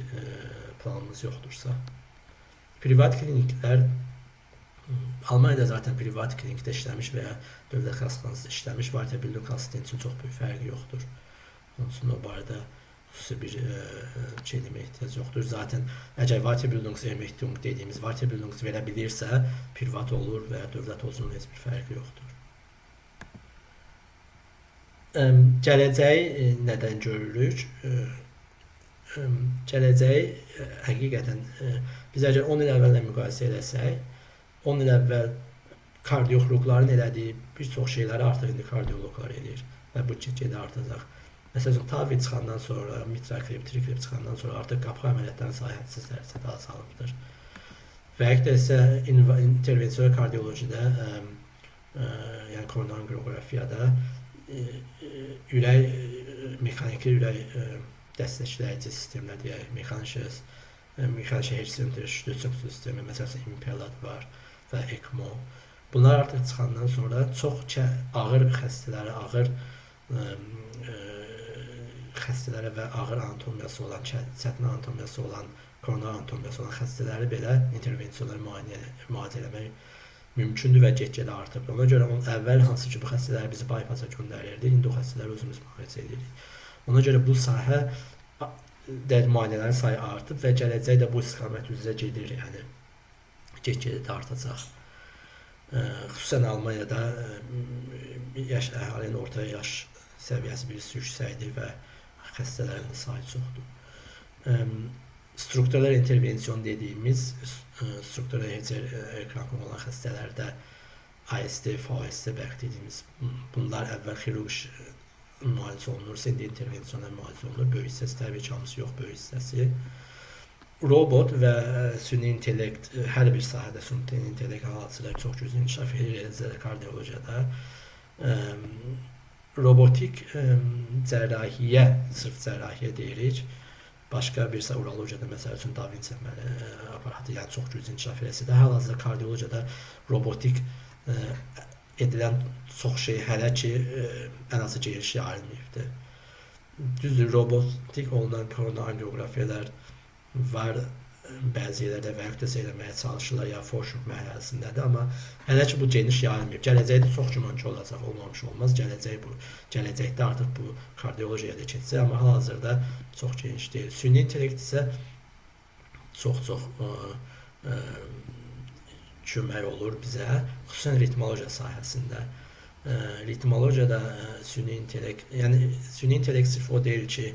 planımız yoxdursa. Privat kliniklər, Almaniyada zaten privat klinikdə işləmiş və ya dövlət xəstəxanasında işləmiş Weiterbildung assistent üçün çox böyük fərqi yoxdur. Onun üçün o barədə xüsusi bir şey demək ehtiyac yoxdur. Zaten əgər Weiterbildungsermächtigung dediyimiz Weiterbildung verə bilirsə, privat olur və ya dövlət olsun, heç bir fərqi yoxdur. Gələcəyi nədən görürük? Gələcəyi həqiqətən biz əgər 10 il əvvəllə müqayisə eləsək, 10 il əvvəl kardioloqların elədiyi bir çox şeyləri artıq indi kardioloqlar eləyir və bu get-gedə artacaq. Məsələn, TAVI çıxandan sonra, mitral klip, triklip çıxandan sonra artıq qapı əməliyyatların sayı hədsiz dərəcədə azalıbdır. Və həqiqətən isə intervensiyon kardiolojida, yəni koronar angiografiyada mexaniki ürək dəstəkləyici sistemlər deyək, mexaniki Hertzentr ştützung sistemi, məsələn, Impellat var və ECMO. Bunlar artıq çıxandan sonra çox ağır xəstələrə və ağır anatomiyası olan, çətin anatomiyası olan, koronar anatomiyası olan xəstələri belə intervensiyonlar müalicə eləmək mümkündür və get-gedə artıb. Ona görə əvvəl hansı ki, bu xəstələri bizi bypassa göndərirdi, indi o xəstələri özümüz müalicə edirik. Ona görə bu sahə müayinələrin sayı artıb və gələcəkdə bu istiqamət üzrə gedir, yəni get-gedə də artacaq. Xüsusən Almaniyada əhalinin orta yaş səviyyəsi birisi yüksəkdir və xəstələrin sayı çoxdur. Struktural intervensiyon dediyimiz struktural ekrankom olan xəstələrdə ASD, FASD bərk dediyimiz bunlar əvvəl xirurji müalicə olunursa, indi intervensiyonla müalicə olunur. Böyük hissəsi təbii ki, hamısı yox, böyük hissəsi. Robot və süni intellekt, hər bir sahədə süni intellekt hal-hazırda çox güclü inkişaf edir, eləcə də kardiologiyada. Robotik cərrahiyə, sırf cərrahiyə deyirik. Başqa birsə urologiyada, məsəl üçün Da Vinci aparatı, yəni çox güclü inkişaf eləsə də, hal-hazırda kardiologiyada robotik edilən çox şey hələ ki ən azı geniş yayılmayıbdır. düzdür, robotik olunan koronarioqrafiyalar var. Bəzi yerlərdə vərəqdəsə eləməyə çalışırlar ya forşuq mərhələsindədir, amma hələ ki bu geniş yayılmayıb. Gələcəkdə çox güman ki olacaq, olmamış olmaz. Gələcəkdə artıq bu kardiologiyaya da keçəcək, amma hal-hazırda çox geniş deyil. Süni intellekt isə çox kömək olur bizə, xüsusən ritmologiya sahəsində. Ritmologiyada süni intellekt, yəni süni intellekt sırf o deyil ki,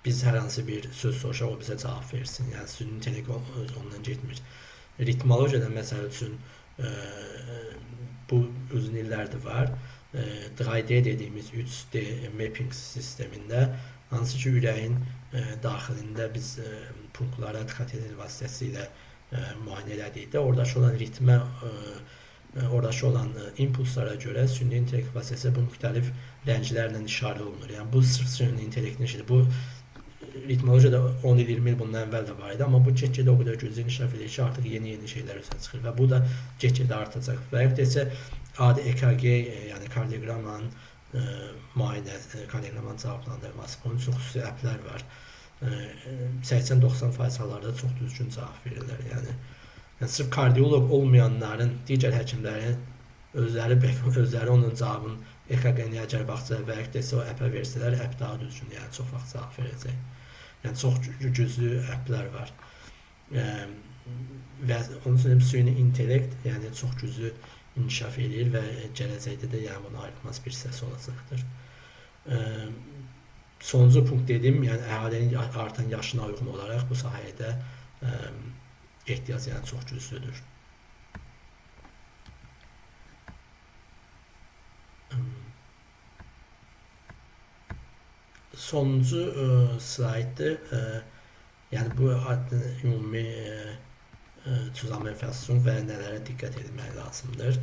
biz hər hansı bir söz soruşaq, o bizə cavab versin. Yəni süni intellekt ondan getmir. Ritmologiyada məsəl üçün bu uzun illərdir var. 3D dediyimiz 3D mapping sistemində, hansı ki ürəyin daxilində biz punktlara kateter vasitəsilə müayinə elədikdə, oradakı olan ritmə, oradakı olan impulslara görə süni intellekt vasitəsilə bu müxtəlif rənglərlə işarə olunur. Yəni bu sırf süni intellektin işidir. Bu ritmologiyada 10 il, 20 il bundan əvvəl də var idi, amma bu get-gedə o qədər güclü inkişaf edir ki, artıq yeni şeylər üzə çıxır və bu da get-gedə artacaq. Və yaxud desə, adi EKG, yəni kardioqrammanın müayinə, kardioqrammanın cavablandırması, bunun üçün xüsusi əplər var. 80-90% hallarda çox düzgün cavab verirlər. Yəni sırf kardioloq olmayanların, digər həkimlərin özləri onun cavabını EKG-ni əgər baxsa və yaxud desə o əpə versələr, əp daha düzgün, yəni çox vaxt cavab verəcək. Yəni çox güclü əplər var. Və onun üçün süni intellekt, yəni çox güclü inkişaf edir və gələcəkdə də yəni buna ayrılmaz bir hissəsi olacaqdır. Sonuncu punkt dedim, yəni əhalinin artan yaşına uyğun olaraq bu sahədə ehtiyac yəni çox güclüdür. Sonuncu slayddır. Yəni bu ümumi tuzlama infeksiyon və nələrə diqqət edilmək lazımdır.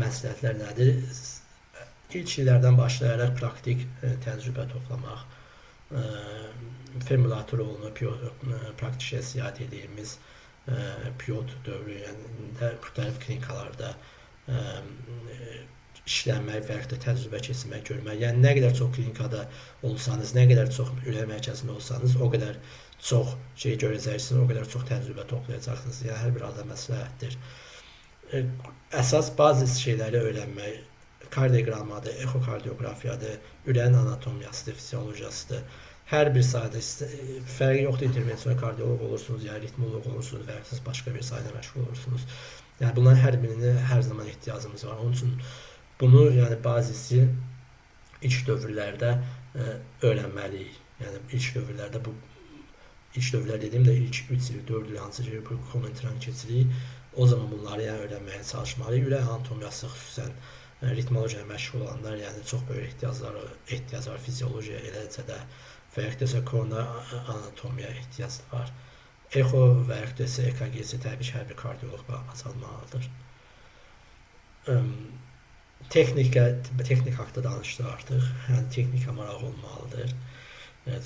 Məsləhətlər nədir? İlk illərdən başlayaraq praktik təcrübə toplamaq, formulator olunub, praktikə siyahət edilmiş pilot dövründə müxtəlif klinikalarda işləmək və yaxud da təcrübə keçirmək, görmək. Yəni nə qədər çox klinikada olsanız, nə qədər çox ürək mərkəzində olsanız, o qədər çox şey görəcəksiniz, o qədər çox təcrübə toplayacaqsınız. Yəni hər bir halda məsləhətdir. Əsas bazı şeyləri öyrənmək, kardioqrammadır, ekokardioqrafiyadır, ürəyin anatomiyasıdır, fiziologiyasıdır. Hər bir sahədə fərqi yoxdur, intervensiyon kardioloq olursunuz, ya ritmoloq olursunuz və ya siz başqa bir sahədə məşğul olursunuz. Yəni bunların hər birinə hər zaman ehtiyacımız var. Onun üçün bunu yəni bazisi ilk dövrlərdə öyrənməliyik. Yəni ilk dövrlər dediyimdə ilk 3 il, 4 il hansı ki bu kommentarını keçirik, o zaman bunları yəni öyrənməyə çalışmalıyıq. Ürək anatomiyası xüsusən ritmologiyaya məşğul olanlar yəni çox böyük ehtiyac var fiziologiyaya eləcə də və yaxud da koronar anatomiyaya ehtiyac var. Eko və yaxud da EKG-si təbii ki, hər bir kardioloq bacarmalıdır. Texnik haqqında danışdıq artıq. Yəni texnika maraq olmalıdır.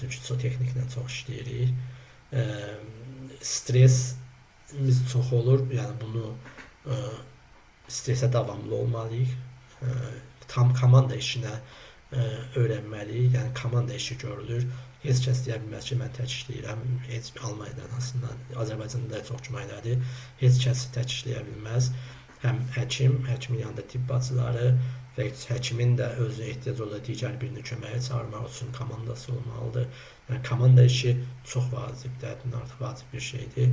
Çünki texniklə çox işləyirik. Stresimiz çox olur. Yəni bunu stresə davamlı olmalıyıq. Komanda işinə öyrənməliyik. Yəni komanda işi görülür. Heç kəs deyə bilməz ki, mən tək işləyirəm. Heç Almaniyada ən azından, Azərbaycanda da çox gümayladır. Heç kəs tək işləyə bilməz. Həm həkimin yanında tibb bacıları və həkimin də özü ehtiyac olan digər birini köməyə çağırmaq üçün komandası olmalıdır. Yəni komanda işi çox vacibdir, həddindən artıq vacib bir şeydir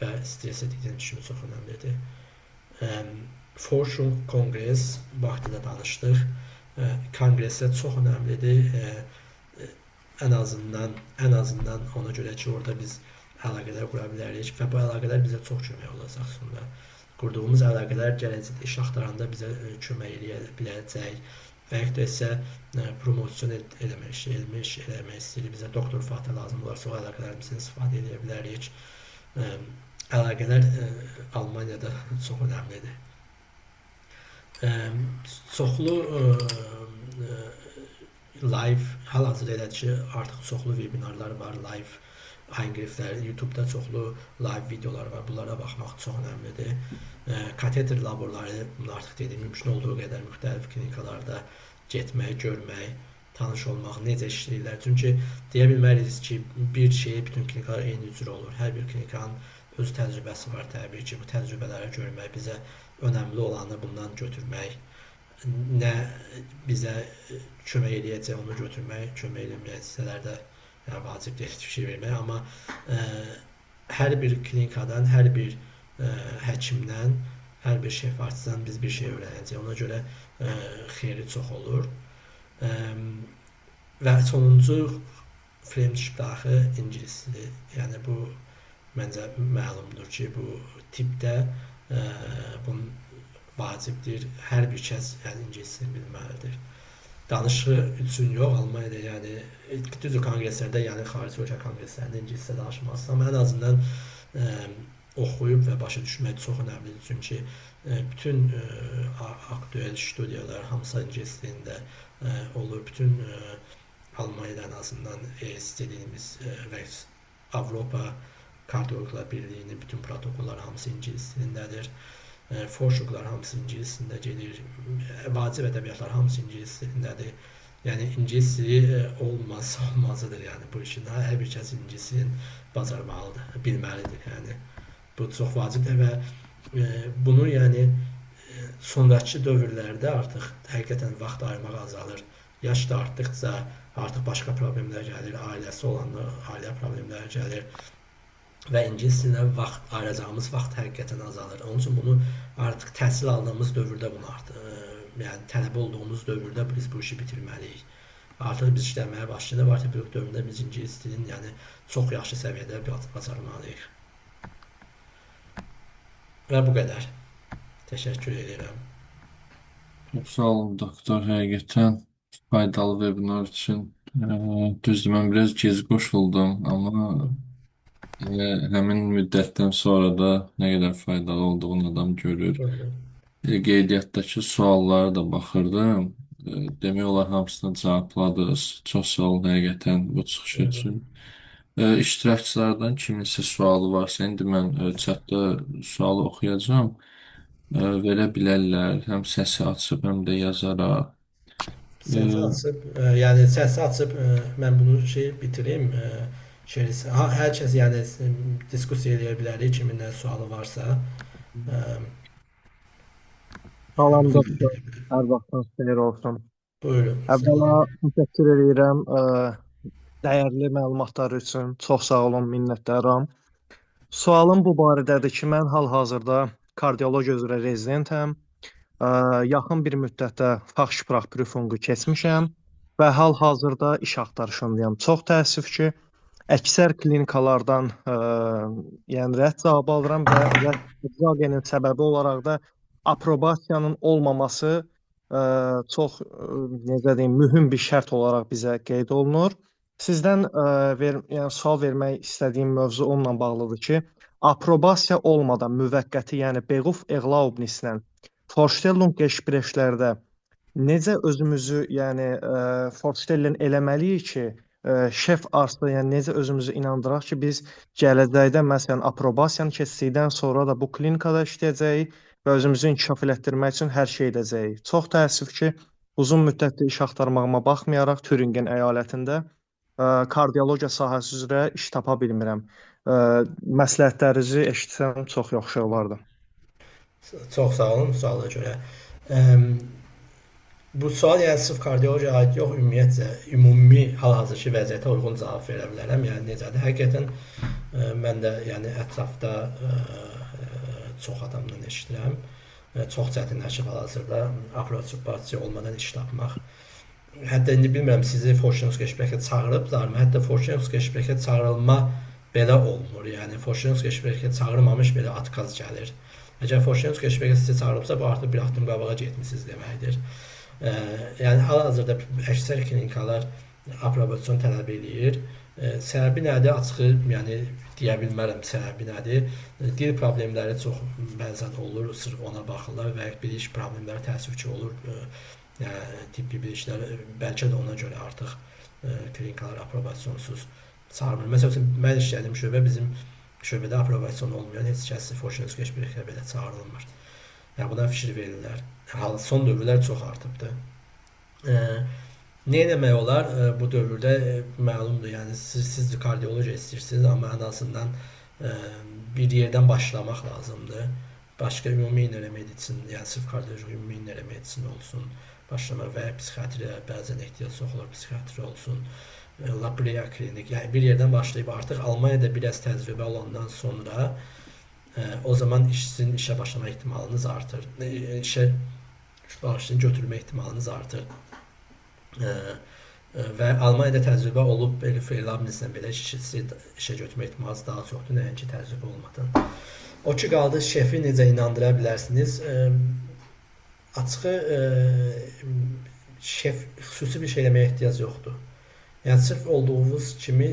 və stresə dediyim kimi çox önəmlidir. Forschung Konqres vaxtında danışdıq. Konqreslər çox önəmlidir. Ən azından ona görə ki, orada biz əlaqələr qura bilərik və bu əlaqələr bizə çox kömək olacaq sonra. Qurduğumuz əlaqələr gələcəkdə iş axtaranda bizə kömək edə biləcək və yaxud da isə promosiyon eləmək istəyirik, bizə doktor fatı lazım olarsa o əlaqələrimizdən istifadə edə bilərik. Əlaqələr Almaniyada çox önəmlidir. Çoxlu live, hal-hazırda elədir ki, artıq çoxlu webinarlar var, live Eingriflər, YouTube-da çoxlu live videolar var, bunlara baxmaq çox önəmlidir. Kateter laborları, bunu artıq dediyim, mümkün olduğu qədər müxtəlif klinikalarda getmək, görmək, tanış olmaq, necə işləyirlər. Çünki deyə bilmərik ki, bir şeyi bütün klinikalar eyni cür olur. Hər bir klinikanın öz təcrübəsi var təbii ki. Bu təcrübələri görmək bizə önəmli olanı bundan götürmək, nə bizə kömək eləyəcək onu götürmək, kömək eləməyəcəklər də yəni vacib deyil fikir vermək, amma hər bir klinikadan, hər bir həkimdən, hər bir şəfaatçıdan biz bir şey öyrənəcəyik. Ona görə xeyri çox olur. Və sonuncu French daxı ingilisdir. Yəni bu məncə məlumdur ki, bu tipdə bunun vacibdir. Hər bir kəs yəni ingilisini bilməlidir. Danışığı üçün yox, Almaniyada yəni düzdür konqreslərdə, yəni xarici ölkə konqreslərində ingiliscə danışmazsın, amma ən azından oxuyub və başa düşmək çox önəmlidir. Çünki bütün aktüel studiyalar hamısı ingilis dilində olur. Bütün Almaniyada ən azından istədiyimiz və Avropa Kardioloqlar Birliyinin bütün protokolları hamısı ingilis dilindədir. Forşuqlar hamısı ingilis dilində gedir. Vacib ədəbiyyatlar hamısı ingilis dilindədir. Yəni ingilis dili olmazsa olmazıdır yəni bu işin. Hər bir kəs ingilis dilini bacarmalıdır, bilməlidir. Yəni bu çox vacibdir və bunu yəni sonrakı dövrlərdə artıq həqiqətən vaxt ayırmaq azalır. Yaş da artdıqca artıq başqa problemlər gəlir, ailəsi olanda ailə problemləri gəlir və ingilis dilinə vaxt ayıracağımız vaxt həqiqətən azalır. Onun üçün bunu artıq təhsil aldığımız dövrdə bunu artıq yəni tələbə olduğumuz dövrdə biz bu işi bitirməliyik. Artıq biz işləməyə başlayanda var ki, dövründə biz ingilis dilini yəni çox yaxşı səviyyədə bacarmalıyıq. Və bu qədər. Təşəkkür edirəm. Çox sağ olun doktor, həqiqətən faydalı webinar üçün. Düzdür, mən biraz gec qoşuldum, amma həmin müddətdən sonra da nə qədər faydalı olduğunu adam görür. Qeydiyyatdakı suallara da baxırdım. Demək olar hamısına cavabladınız. Çox sağ olun həqiqətən bu çıxış üçün. İştirakçılardan kiminsə sualı varsa, indi mən chatda sualı oxuyacağam. Verə bilərlər, həm səsi açıb, həm də yazaraq. Yəni səsi açıb mən bunu bitireyim. Hər kəs yəni diskussiya edə bilərik, kiminlə sualı varsa. Salam doktor, hər vaxtınız xeyir olsun. Buyurun. Əvvəla təşəkkür edirəm dəyərli məlumatlar üçün. Çox sağ olun, minnətdaram. Sualım bu barədədir ki, mən hal-hazırda kardiologiya üzrə rezidentəm. Yaxın bir müddətdə Fachsprachprüfungu keçmişəm və hal-hazırda iş axtarışındayam. Çox təəssüf ki, əksər klinikalardan yəni rədd cavabı alıram və rədd səbəbi olaraq da aprobasiyanın olmaması çox necə deyim, mühüm bir şərt olaraq bizə qeyd olunur. Sizdən yəni sual vermək istədiyim mövzu onunla bağlıdır ki, aprobasiya olmadan müvəqqəti, yəni Beruf Erlaubnislə Vorstellungsgesprächlərdə necə özümüzü, yəni Vorstellen eləməliyik ki, şef arzda, yəni necə özümüzü inandıraq ki, biz gələcəkdə məsələn aprobasiyanı keçdikdən sonra da bu klinikada işləyəcəyik və özümüzü inkişaf elətdirmək üçün hər şey edəcəyik. Çox təəssüf ki, uzun müddətli iş axtarmağıma baxmayaraq Türingen əyalətində kardiologiya sahəsi üzrə iş tapa bilmirəm. Məsləhətlərinizi eşitsəm çox yaxşı olardı. Çox sağ olun suala görə. Bu sual yəni sırf kardiologiyaya aid yox, ümumiyyətcə ümumi hal-hazırki vəziyyətə uyğun cavab verə bilərəm. Yəni necədir? Həqiqətən mən də yəni ətrafda çox adamdan eşidirəm. Çox çətinləşib hal-hazırda aprobasiya olmadan iş tapmaq. Hətta indi bilmirəm sizi Vorstellungsgesprächə çağırıblarmı? Hətta Vorstellungsgesprächə çağırılma belə olmur. Yəni Vorstellungsgesprächə çağırmamış belə atkaz gəlir. Əgər Vorstellungsgesprächə sizi çağırıbsa, bu artıq bir addım qabağa getmisiniz deməkdir. Yəni hal-hazırda əksər klinikalar aprobasiyon tələb edir. Səbəbi nədir? Açığı, yəni deyə bilmərəm səbəbi nədir. Dil problemləri çox bəzən olur, sırf ona baxırlar və biliş problemləri təəssüf ki olur. Yəni tibbi bilişlər bəlkə də ona görə artıq klinikalar aprobasiyonsuz çağırmır. Məsələn, mən işlədiyim şöbə bizim şöbədə aprobasiyon olmayan heç kəs Vorstellungsgesprächə belə çağırılmır. Yəni buna fikir verirlər. Son dövrlər çox artıbdır. Nə etmək olar? Bu dövrdə məlumdur, yəni siz kardiologiya istəyirsiniz, amma ən azından bir yerdən başlamaq lazımdır. Başqa ümumi nöromeditsin, yəni sırf kardioloji ümumi nöromeditsin olsun, başlamaq və ya psixiatriya bəzən ehtiyac olur, psixiatri olsun, laboratoriya klinik, yəni bir yerdən başlayıb artıq Almaniyada biraz təcrübə olandan sonra o zaman sizin işə başlama ehtimalınız artır. İşə bağışlayın, götürmə ehtimalınız artır. Və Almaniyada təcrübə olub belə freelance-lə belə işə götürmə ehtimalınız daha çoxdur, nəinki təcrübə olmadan. O ki qaldı şefi necə inandıra bilərsiniz? Açığı şef xüsusi bir şey eləməyə ehtiyac yoxdur. Yəni sırf olduğunuz kimi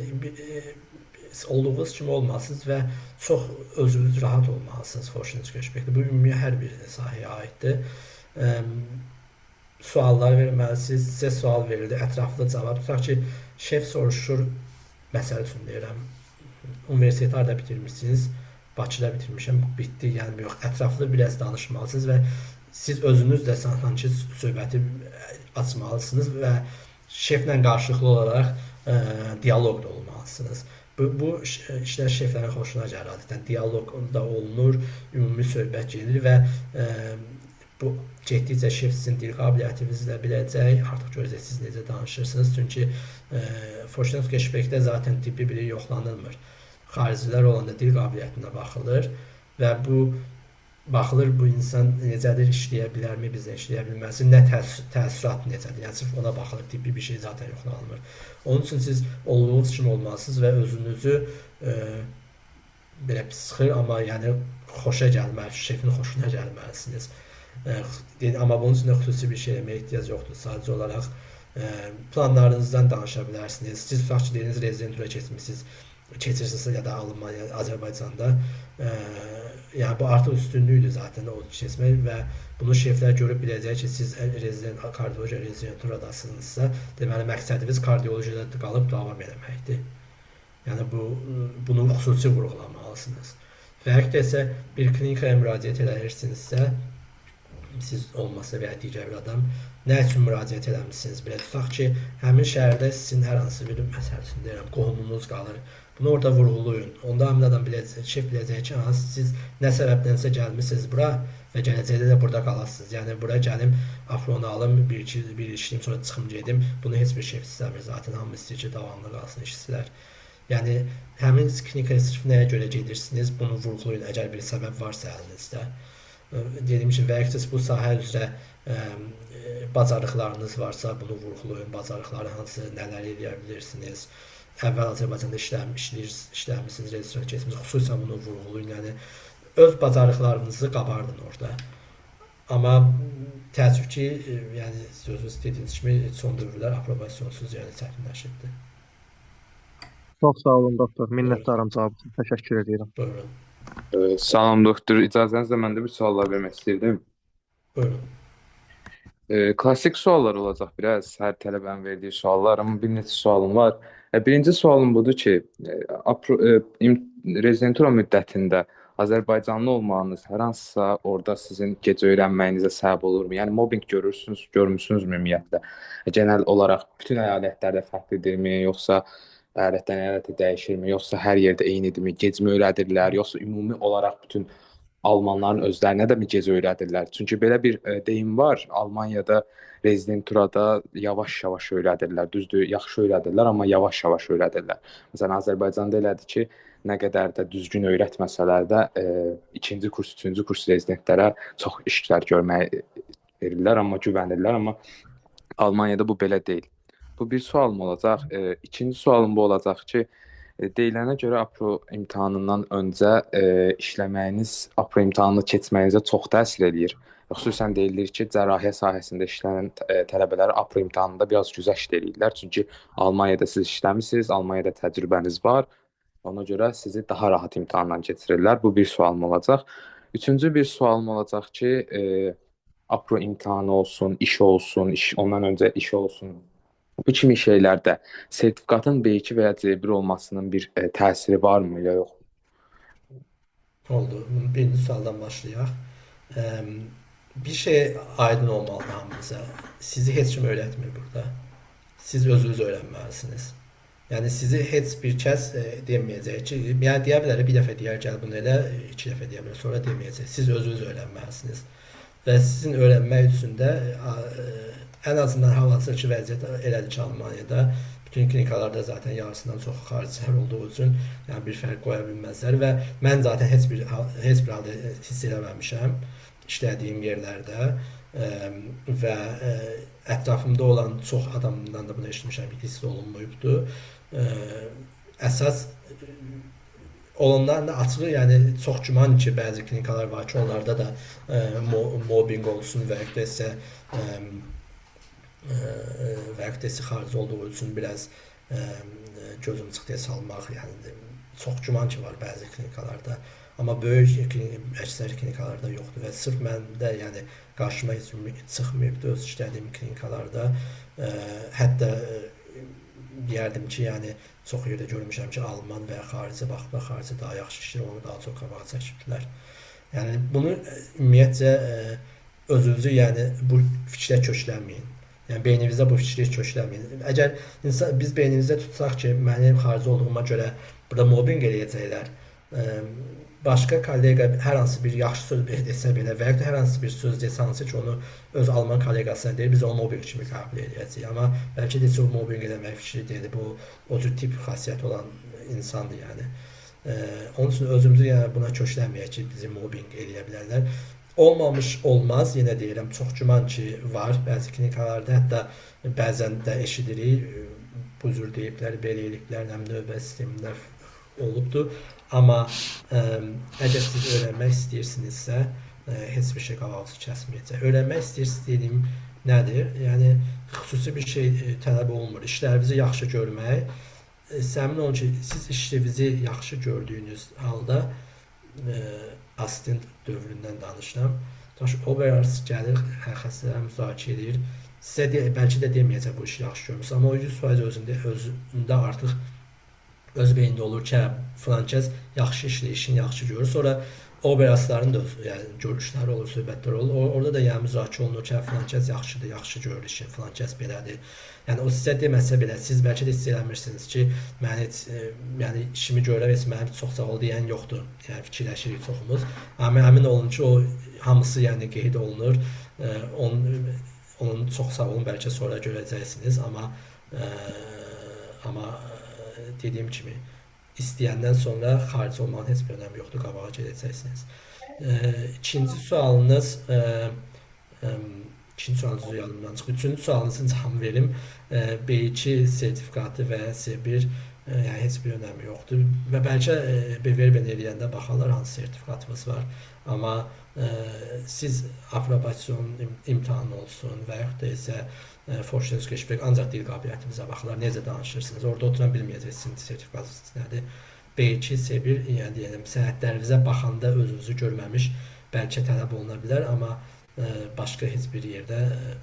olmalısınız və çox özünüz rahat olmalısınız xoşunuz keçməkdə. Bu ümumi hər bir sahəyə aiddir. Suallar verməlisiniz, sizə sual verildi, ətraflı cavab. Tutaq ki, şef soruşur, məsəl üçün deyirəm, universiteti harda bitirmişsiniz? Bakıda bitirmişəm, bitdi, yəni yox, ətraflı biraz danışmalısınız və siz özünüz də sanki söhbəti açmalısınız və şeflə qarşılıqlı olaraq dialoq da olmalısınız. Bu işlər şeflərin xoşuna gəlir adətən. Dialoq da olunur, ümumi söhbət gedir və bu getdikcə şef sizin dil qabiliyyətinizi də biləcək, artıq görəcəksiniz necə danışırsınız. Çünki Forşinov Keşbekdə zaten tibbi biri yoxlanılmır. Xaricilər olanda dil qabiliyyətinə baxılır və baxılır bu insan necədir, işləyə bilərmi, bizə işləyə bilməz, nə təəssürat necədir. Yəni sırf ona baxılır, tibbi bir şey zaten yoxlanılmır. Onun üçün siz olduğunuz kimi olmalısınız və özünüzü belə sıxır, amma yəni xoşa gəlməlisiniz, şefin xoşuna gəlməlisiniz. Amma bunun üçün də xüsusi bir şey eləməyə ehtiyac yoxdur. Sadəcə olaraq planlarınızdan danışa bilərsiniz. Siz tutaq ki, dediyiniz rezidentura keçirsiniz ya da Almanya, Azərbaycanda. Yəni bu artıq üstünlükdür zaten o keçmək və bunu şeflər görüb biləcək ki, siz kardiologiya rezidenturadasınızsa, deməli məqsədiniz kardiologiyada qalıb davam eləməkdir. Yəni bunu xüsusi vurğulamalısınız. Və həqiqətən isə bir klinikaya müraciət edirsinizsə, siz olmasa və ya digər bir adam nə üçün müraciət eləmisiniz? Belə tutaq ki, həmin şəhərdə sizin hər hansı bir məsəl üçün deyirəm, qohumunuz qalır. Bunu orada vurğulayın. Onda həmin adam biləcək, şef biləcək ki, siz nə səbəbdənsə gəlmisiniz bura və gələcəkdə də burada qalasınız. Yəni bura gəlim, apronu alım, bir işləyim, sonra çıxım gedim. Bunu heç bir şef istəmir zaten. Hamı istəyir ki, davamlı qalsın işçilər. Yəni həmin klinikaya sırf nəyə görə gedirsiniz? Bunu vurğulayın, əgər bir səbəb varsa əlinizdə. Dediyim kimi, və ya bu sahə üzrə bacarıqlarınız varsa, bunu vurğulayın. Bacarıqları hansı, nələr edə bilirsiniz? Əvvəl Azərbaycanda işləmisiniz, rezidentura keçmisiniz, xüsusən bunu vurğulayın. Yəni öz bacarıqlarınızı qabardın orada. Amma təəssüf ki, yəni sözünüz dediyiniz kimi son dövrlər aprobasiyonsuz, yəni çətinləşibdir. Çox sağ olun doktor. Minnətdaram cavab üçün. Təşəkkür edirəm. Buyurun. Salam doktor. İcazənizlə mən də bir suallar vermək istəyirdim. Buyurun. Klassik suallar olacaq biraz, hər tələbənin verdiyi suallar, amma bir neçə sualım var. Birinci sualım budur ki, rezidentura müddətində Azərbaycanlı olmağınız hər hansısa orada sizin gec öyrənməyinizə səbəb olurmu? Yəni mobbing görmüsünüzmü ümumiyyətlə? Genel olaraq bütün əyalətlərdə fərqlidirmi, yoxsa əyalətdən əyalətə dəyişirmi, yoxsa hər yerdə eynidirmi? Gecmi öyrədirlər, yoxsa ümumi olaraq bütün Almanların özlərinə də mi gec öyrədirlər? Çünki belə bir deyim var, Almaniyada rezidenturada yavaş-yavaş öyrədirlər. Düzdür, yaxşı öyrədirlər, amma yavaş-yavaş öyrədirlər. Məsələn, Azərbaycanda elədir ki, nə qədər də düzgün öyrətməsələr də ikinci kurs, üçüncü kurs rezidentlərə çox işlər görməyə verirlər, amma güvənirlər, amma Almaniyada bu belə deyil. Bu bir sualım olacaq. İkinci sualım bu olacaq ki, deyilənə görə apro imtahanından öncə işləməyiniz apro imtahanını keçməyinizə çox təsir eləyir. Xüsusən deyilir ki, cərrahiyyə sahəsində işləyən tələbələr apro imtahanında biraz güzəşt eləyirlər. Çünki Almaniyada siz işləmisiniz, Almaniyada təcrübəniz var. Ona görə sizi daha rahat imtahandan keçirirlər. Bu bir sualım olacaq. Üçüncü bir sualım olacaq ki, apro imtahanı olsun, iş olsun, ondan öncə iş olsun. Bu kimi şeylərdə sertifikatın B2 və ya C1 olmasının bir təsiri varmı ya yox? Oldu. Birinci sualdan başlayaq. Bir şey aydın olmalıdır hamımıza. Sizi heç kim öyrətmir burada. siz özünüz öyrənməlisiniz. Yəni sizi heç bir kəs deməyəcək ki, yəni deyə bilər bir dəfə deyər gəl bunu elə, iki dəfə deyə bilər, sonra deməyəcək. Siz özünüz öyrənməlisiniz. Və sizin öyrənmək üçün də ən azından hal-hazırki vəziyyət elədir ki, Almaniyada bütün klinikalarda zaten yarısından çox xaricilər olduğu üçün yəni bir fərq qoya bilməzlər və mən zaten heç bir halda hiss eləməmişəm işlədiyim yerlərdə və ətrafımda olan çox adamdan da bunu eşitmişəm ki, hiss olunmuyubdur. Əsas olanlarla açığı, yəni çox güman ki, bəzi klinikalar var ki, onlarda da mobbing olsun və ya da xarici olduğu üçün biraz gözüm çıxdıya salmaq, yəni çox güman ki, var bəzi klinikalarda. Amma böyük əksər klinikalarda yoxdur və sırf məndə, yəni qarşıma heç çıxmayıbdır öz işlədiyim klinikalarda. Hətta deyərdim ki, yəni çox yerdə görmüşəm ki, Alman və ya xarici baxıb xarici daha yaxşı işləyir, onu daha çox qabağa çəkibdilər. Yəni bunu ümumiyyətcə özünüzü yəni bu fikrə kökləməyin. Yəni beyninizdə bu fikri kökləməyin. Əgər biz beynimizdə tutsaq ki, mənim xarici olduğuma görə burada mobbing eləyəcəklər, başqa kollega hər hansı bir yaxşı söz desə belə və ya hər hansı bir söz desə hansı ki, onu öz Alman kolleqasına deyir, biz onu mobbing kimi qəbul edəcəyik. Amma bəlkə də o mobbing eləmək fikri deyil, bu o cür tip xasiyyət olan insandır yəni. Onun üçün özümüzü yəni buna kökləməyək ki, bizi mobbing eləyə bilərlər. Olmamış olmaz, yenə deyirəm, çox güman ki, var bəzi klinikalarda, hətta bəzən də eşidirik, bu cür deyiblər, belə eləklər, növbə sistemində olubdur. Amma əgər siz öyrənmək istəyirsinizsə, heç bir şey qabağınızı kəsməyəcək. Öyrənmək istəyirsiniz dediyim nədir? Yəni xüsusi bir şey tələb olunmur. İşlərinizi yaxşı görmək. Səmin olun ki, siz işinizi yaxşı gördüyünüz halda asistent dövründən danışıram. Oberarzt gəlir, xəstələri müzakirə edir. Sizə bəlkə də deməyəcək bu işi yaxşı görmüsünüz, amma o 100% özündə artıq öz beynində olur ki, filan kəs yaxşı işləyişini yaxşı görür. Sonra oberastların da yəni görüşləri olur, söhbətlər olur. Orada da yəni müzakirə olunur ki, filan kəs yaxşıdır, yaxşı görür işini, filan kəs belədir. Yəni o sizə deməsə belə, siz bəlkə də hiss eləmirsiniz ki, mən heç yəni işimi görürəm, heç mənim çox sağ ol deyən yoxdur. Yəni fikirləşirik çoxumuz. Amma əmin olun ki, o hamısı yəni qeyd olunur. Onun çox sağ olun, bəlkə sonra görəcəksiniz, amma dediyim kimi istəyəndən sonra xarici olmağın heç bir önəmi yoxdur, qabağa gedəcəksiniz. İkinci sualınız yadımdan çıxdı. Üçüncü sualınızın cavabını verim. B2 sertifikatı və S1 yəni heç bir önəmi yoxdur və bəlkə BVRB-ni eləyəndə baxarlar hansı sertifikatımız var. Amma siz aprobasyon imtahanı olsun və yaxud da isə Vorstellungsgespräch ancaq dil qabiliyyətinizə baxırlar, necə danışırsınız. Orada oturan bilməyəcəksiniz, sizin sertifikatınız nədir. B2, S1, yəni deyəlim, sənədlərinizə baxanda özünüzü görməmiş bəlkə tələb oluna bilər, amma başqa heç bir yerdə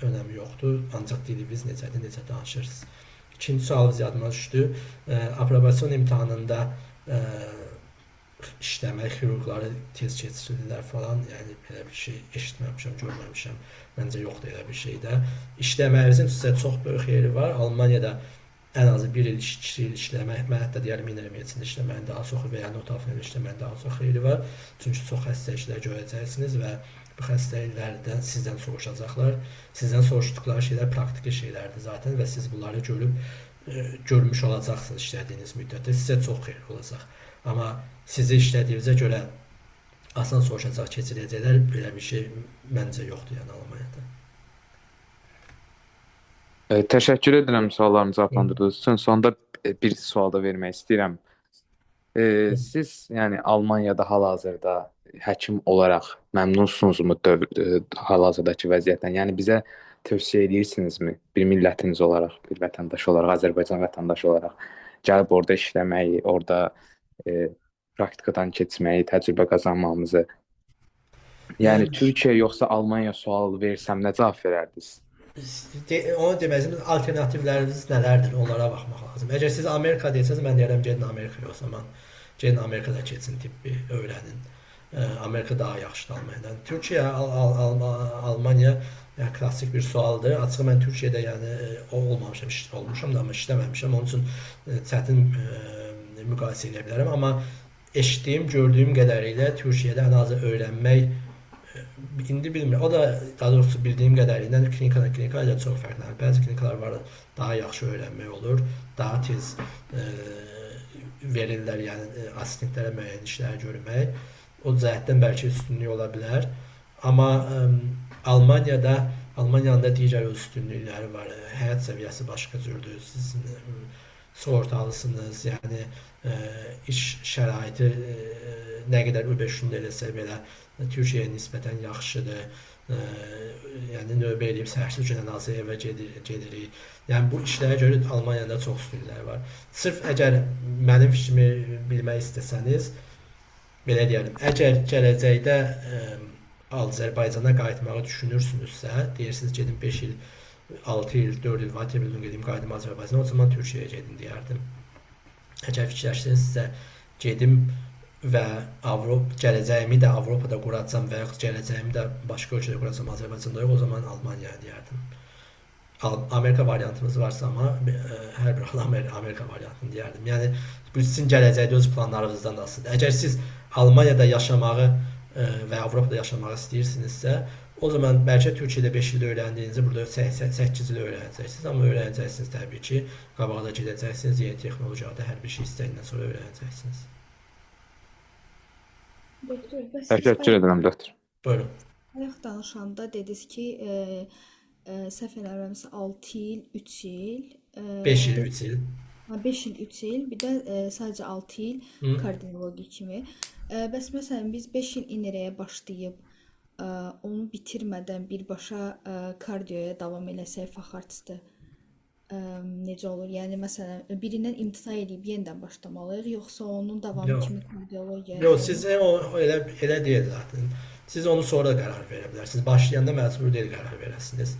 önəmi yoxdur. Ancaq diliniz necədir, necə danışırsınız. İkinci sualınız yadıma düşdü. Aprobasyon imtahanında işləmə, xirurqları tez keçirirlər falan, yəni belə bir şey eşitməmişəm, görməmişəm. Məncə yoxdur elə bir şey də. İşləməyinizin sizə çox böyük xeyri var. Almaniyada ən azı 1 il, 2 il işləmək, mən hətta deyərəm intermediatında işləməyin daha çox və ya notafen işləməyin daha çox xeyri var. Çünki çox xəstəliklər görəcəksiniz və bu xəstəliklərdən sizdən soruşacaqlar. Sizdən soruşduqları şeylər praktiki şeylərdir zaten və siz bunları görmüş olacaqsınız işlədiyiniz müddətdə. Sizə çox xeyirli olacaq. Amma sizi işlədiyinizə görə asan soruşacaq, keçirəcəklər. Belə bir şey məncə yoxdur yəni Almaniyada. Təşəkkür edirəm suallarımı cavablandırdığınız üçün. Sonda bir sual da vermək istəyirəm. Siz yəni Almaniyada hal-hazırda həkim olaraq məmnunsunuzmu hal-hazırdakı vəziyyətdən? Yəni bizə tövsiyə edirsinizmi? Bir millətiniz olaraq, bir vətəndaş olaraq, Azərbaycan vətəndaşı olaraq gəlib orada işləməyi, orada praktikadan keçməyi, təcrübə qazanmamızı. Yəni Türkiyə yoxsa Almaniya sualı versəm nə cavab verərdiniz? Onu deməlisiniz, alternativləriniz nələrdir? Onlara baxmaq lazım. Əgər siz Amerika desəniz, mən deyərəm gedin Amerikaya o zaman. Gedin Amerikada keçin tibbi öyrənin. Amerika daha yaxşıdır Almaniyadan. Türkiyə, Almaniya yəni klassik bir sualdır. Açığı mən Türkiyədə yəni o olmamışam, olmuşam da amma işləməmişəm. Onun üçün çətin müqayisə edə bilərəm. Amma eşitdiyim, gördüyüm qədərilə Türkiyədə ən azı öyrənmək indi bilmirəm. O da daha doğrusu bildiyim qədərilə klinikadan klinika ilə çox fərqlənir. Bəzi klinikalar var, daha yaxşı öyrənmək olur, daha tez verirlər, yəni assistentlərə müəyyən işlər görmək. O cəhətdən bəlkə üstünlük ola bilər. Amma Almaniyanın da digər üstünlükləri var. Həyat səviyyəsi başqa cürdür. Siz sığortalısınız, yəni iş şəraiti nə qədər öbəşündə eləsə belə Türkiyəyə nisbətən yaxşıdır. Yəni növbə eləyib səhərsi gün ən azı evə gedirik. Yəni bu işlərə görə Almaniyada çox üstünlükləri var. Sırf əgər mənim fikrimi bilmək istəsəniz, belə deyəlim, əgər gələcəkdə Azərbaycana qayıtmağı düşünürsünüzsə, deyirsiniz gedim 5 il, 6 il, 4 il, whatever gedim qayıdım Azərbaycana, o zaman Türkiyəyə gedin deyərdim. Əgər fikirləşsinizsə, gedim və gələcəyimi də Avropada quracam və yaxud gələcəyimi də başqa ölkədə quracam Azərbaycanda yox, o zaman Almaniyaya deyərdim. Amerika variantımız varsa amma hər bir halda Amerika variantını deyərdim. Yəni bu sizin gələcəkdə öz planlarınızdan asılıdır. Əgər siz Almaniyada yaşamağı və Avropada yaşamağı istəyirsinizsə, o zaman bəlkə Türkiyədə 5 il öyrəndiyinizi burada 8 il öyrənəcəksiniz. Amma öyrənəcəksiniz təbii ki, qabağa da gedəcəksiniz, yeni texnologiyada hər bir şey istəyindən sonra öyrənəcəksiniz. Doktor, bəs Təşəkkür edirəm doktor. Buyurun. bayaq danışanda dediniz ki, səhv eləmirəmsə 6 il, 3 il, 5 il, 3 il. 5 il, 3 il, bir də sadəcə 6 il kardioloji kimi. Bəs məsələn biz 5 il inerəyə başlayıb onu bitirmədən birbaşa kardioya davam eləsək faxarçıdır. Necə olur? Yəni məsələn birindən imtina edib yenidən başlamalıyıq, yoxsa onun davamı Yox. kimi kardiologiya? Yox, siz elə deyil zaten. Siz onu sonra qərar verə bilərsiniz. Başlayanda məcbur deyil qərar verəsiniz.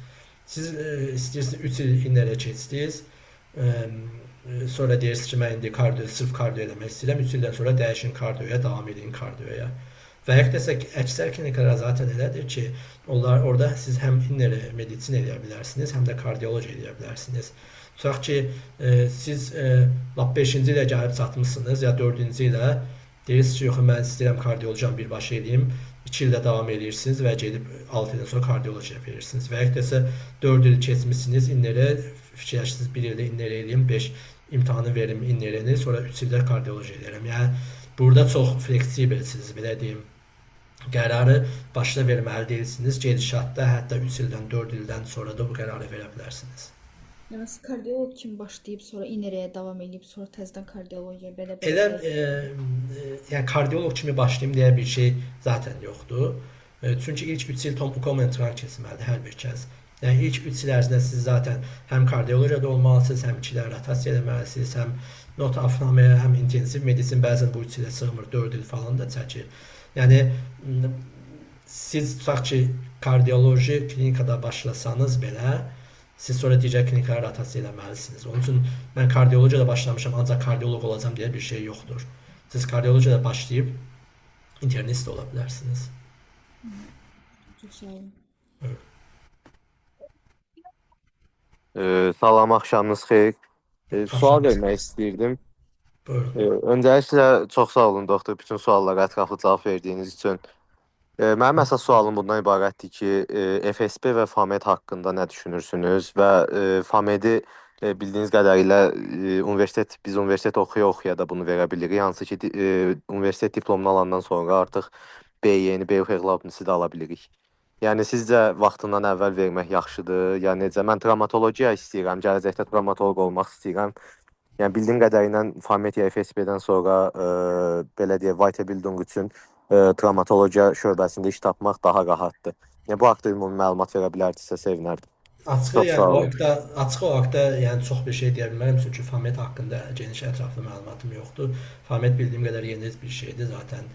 Siz istəyirsiniz 3 il inerəyə keçdiniz. Sonra deyirsiniz ki, mən indi sırf kardiyo eləmək istəyirəm. 3 ildən sonra dəyişin kardiyoya, davam edin kardiyoya. Və həqiqətən əksər kliniklər zaten elədir ki, orada siz həm inneri meditsin eləyə bilərsiniz, həm də kardioloji eləyə bilərsiniz. Tutaq ki, siz lap 5-ci ilə gəlib çatmışsınız ya 4-cü ilə deyirsiniz ki, yox, mən istəyirəm kardiyolojiyanı birbaşa eləyim. 2 ildə davam edirsiniz və gedib 6 ildən sonra kardiyolojiya verirsiniz. Və həqiqətən 4 il keçmişsiniz, inneri fikirləşirsiniz 1 ildə inneri eləyim, 5 imtahanı verim innereni, sonra 3 ildə kardiyoloji eləyirəm. Yəni burada çox fleksibelsiniz, belə deyim. Qərarı başda verməli deyilsiniz. Gedişatda hətta 3 ildən, 4 ildən sonra da bu qərarı verə bilərsiniz. Yəni kardioloq kimi başlayıb sonra inerəyə davam edib sonra təzədən kardiologiya belə Elə yəni kardioloq kimi başlayım deyə bir şey zaten yoxdur. Çünki ilk 3 il kommentran keçməlidir hər bir kəs. Yəni ilk 3 il ərzində siz zaten həm kardiologiyada olmalısınız, həm 2 il rotasiya eləməlisiniz, həm notoavtonomiya, həm intensiv medisin bəzən bu 3 ilə sığmır, 4 il falan da çəkir. Yəni siz tutaq ki, kardioloji klinikada başlasanız belə, siz sonra digər kliniklərə rotasiya eləməlisiniz. Onun üçün mən kardiologiyada başlamışam, ancaq kardioloq olacam deyə bir şey yoxdur. Siz kardiologiyada başlayıb internist ola bilərsiniz. Çox sağ olun. Salam, axşamınız xeyir. Sual vermək istəyirdim. Buyurun. Öncəliklə çox sağ olun doktor, bütün suallara ətraflı cavab verdiyiniz üçün. Mənim əsas sualım bundan ibarətdir ki, FSP və FAMED haqqında nə düşünürsünüz və FAMED-i bildiyiniz qədərilə biz universitet oxuya da bunu verə bilirik. Hansı ki, universitet diplomunu alandan sonra artıq BY-ni, Beyuxerlaubnisi də ala bilirik. Yəni sizcə vaxtından əvvəl vermək yaxşıdır? Yəni necə? Mən travmatologiya istəyirəm, gələcəkdə travmatoloq olmaq istəyirəm. Yəni bildiyim qədərilə FAMED ya FSP-dən sonra belə deyək, Weiterbildung üçün travmatologiya şöbəsində iş tapmaq daha rahatdır. Yəni bu haqqda ümumi məlumat verə bilərdinizsə sevinərdim. Açıq o haqda yəni çox bir şey deyə bilmərəm, çünki FAMED haqqında geniş ətraflı məlumatım yoxdur. FAMED bildiyim qədər yeni bir şeydir zaten.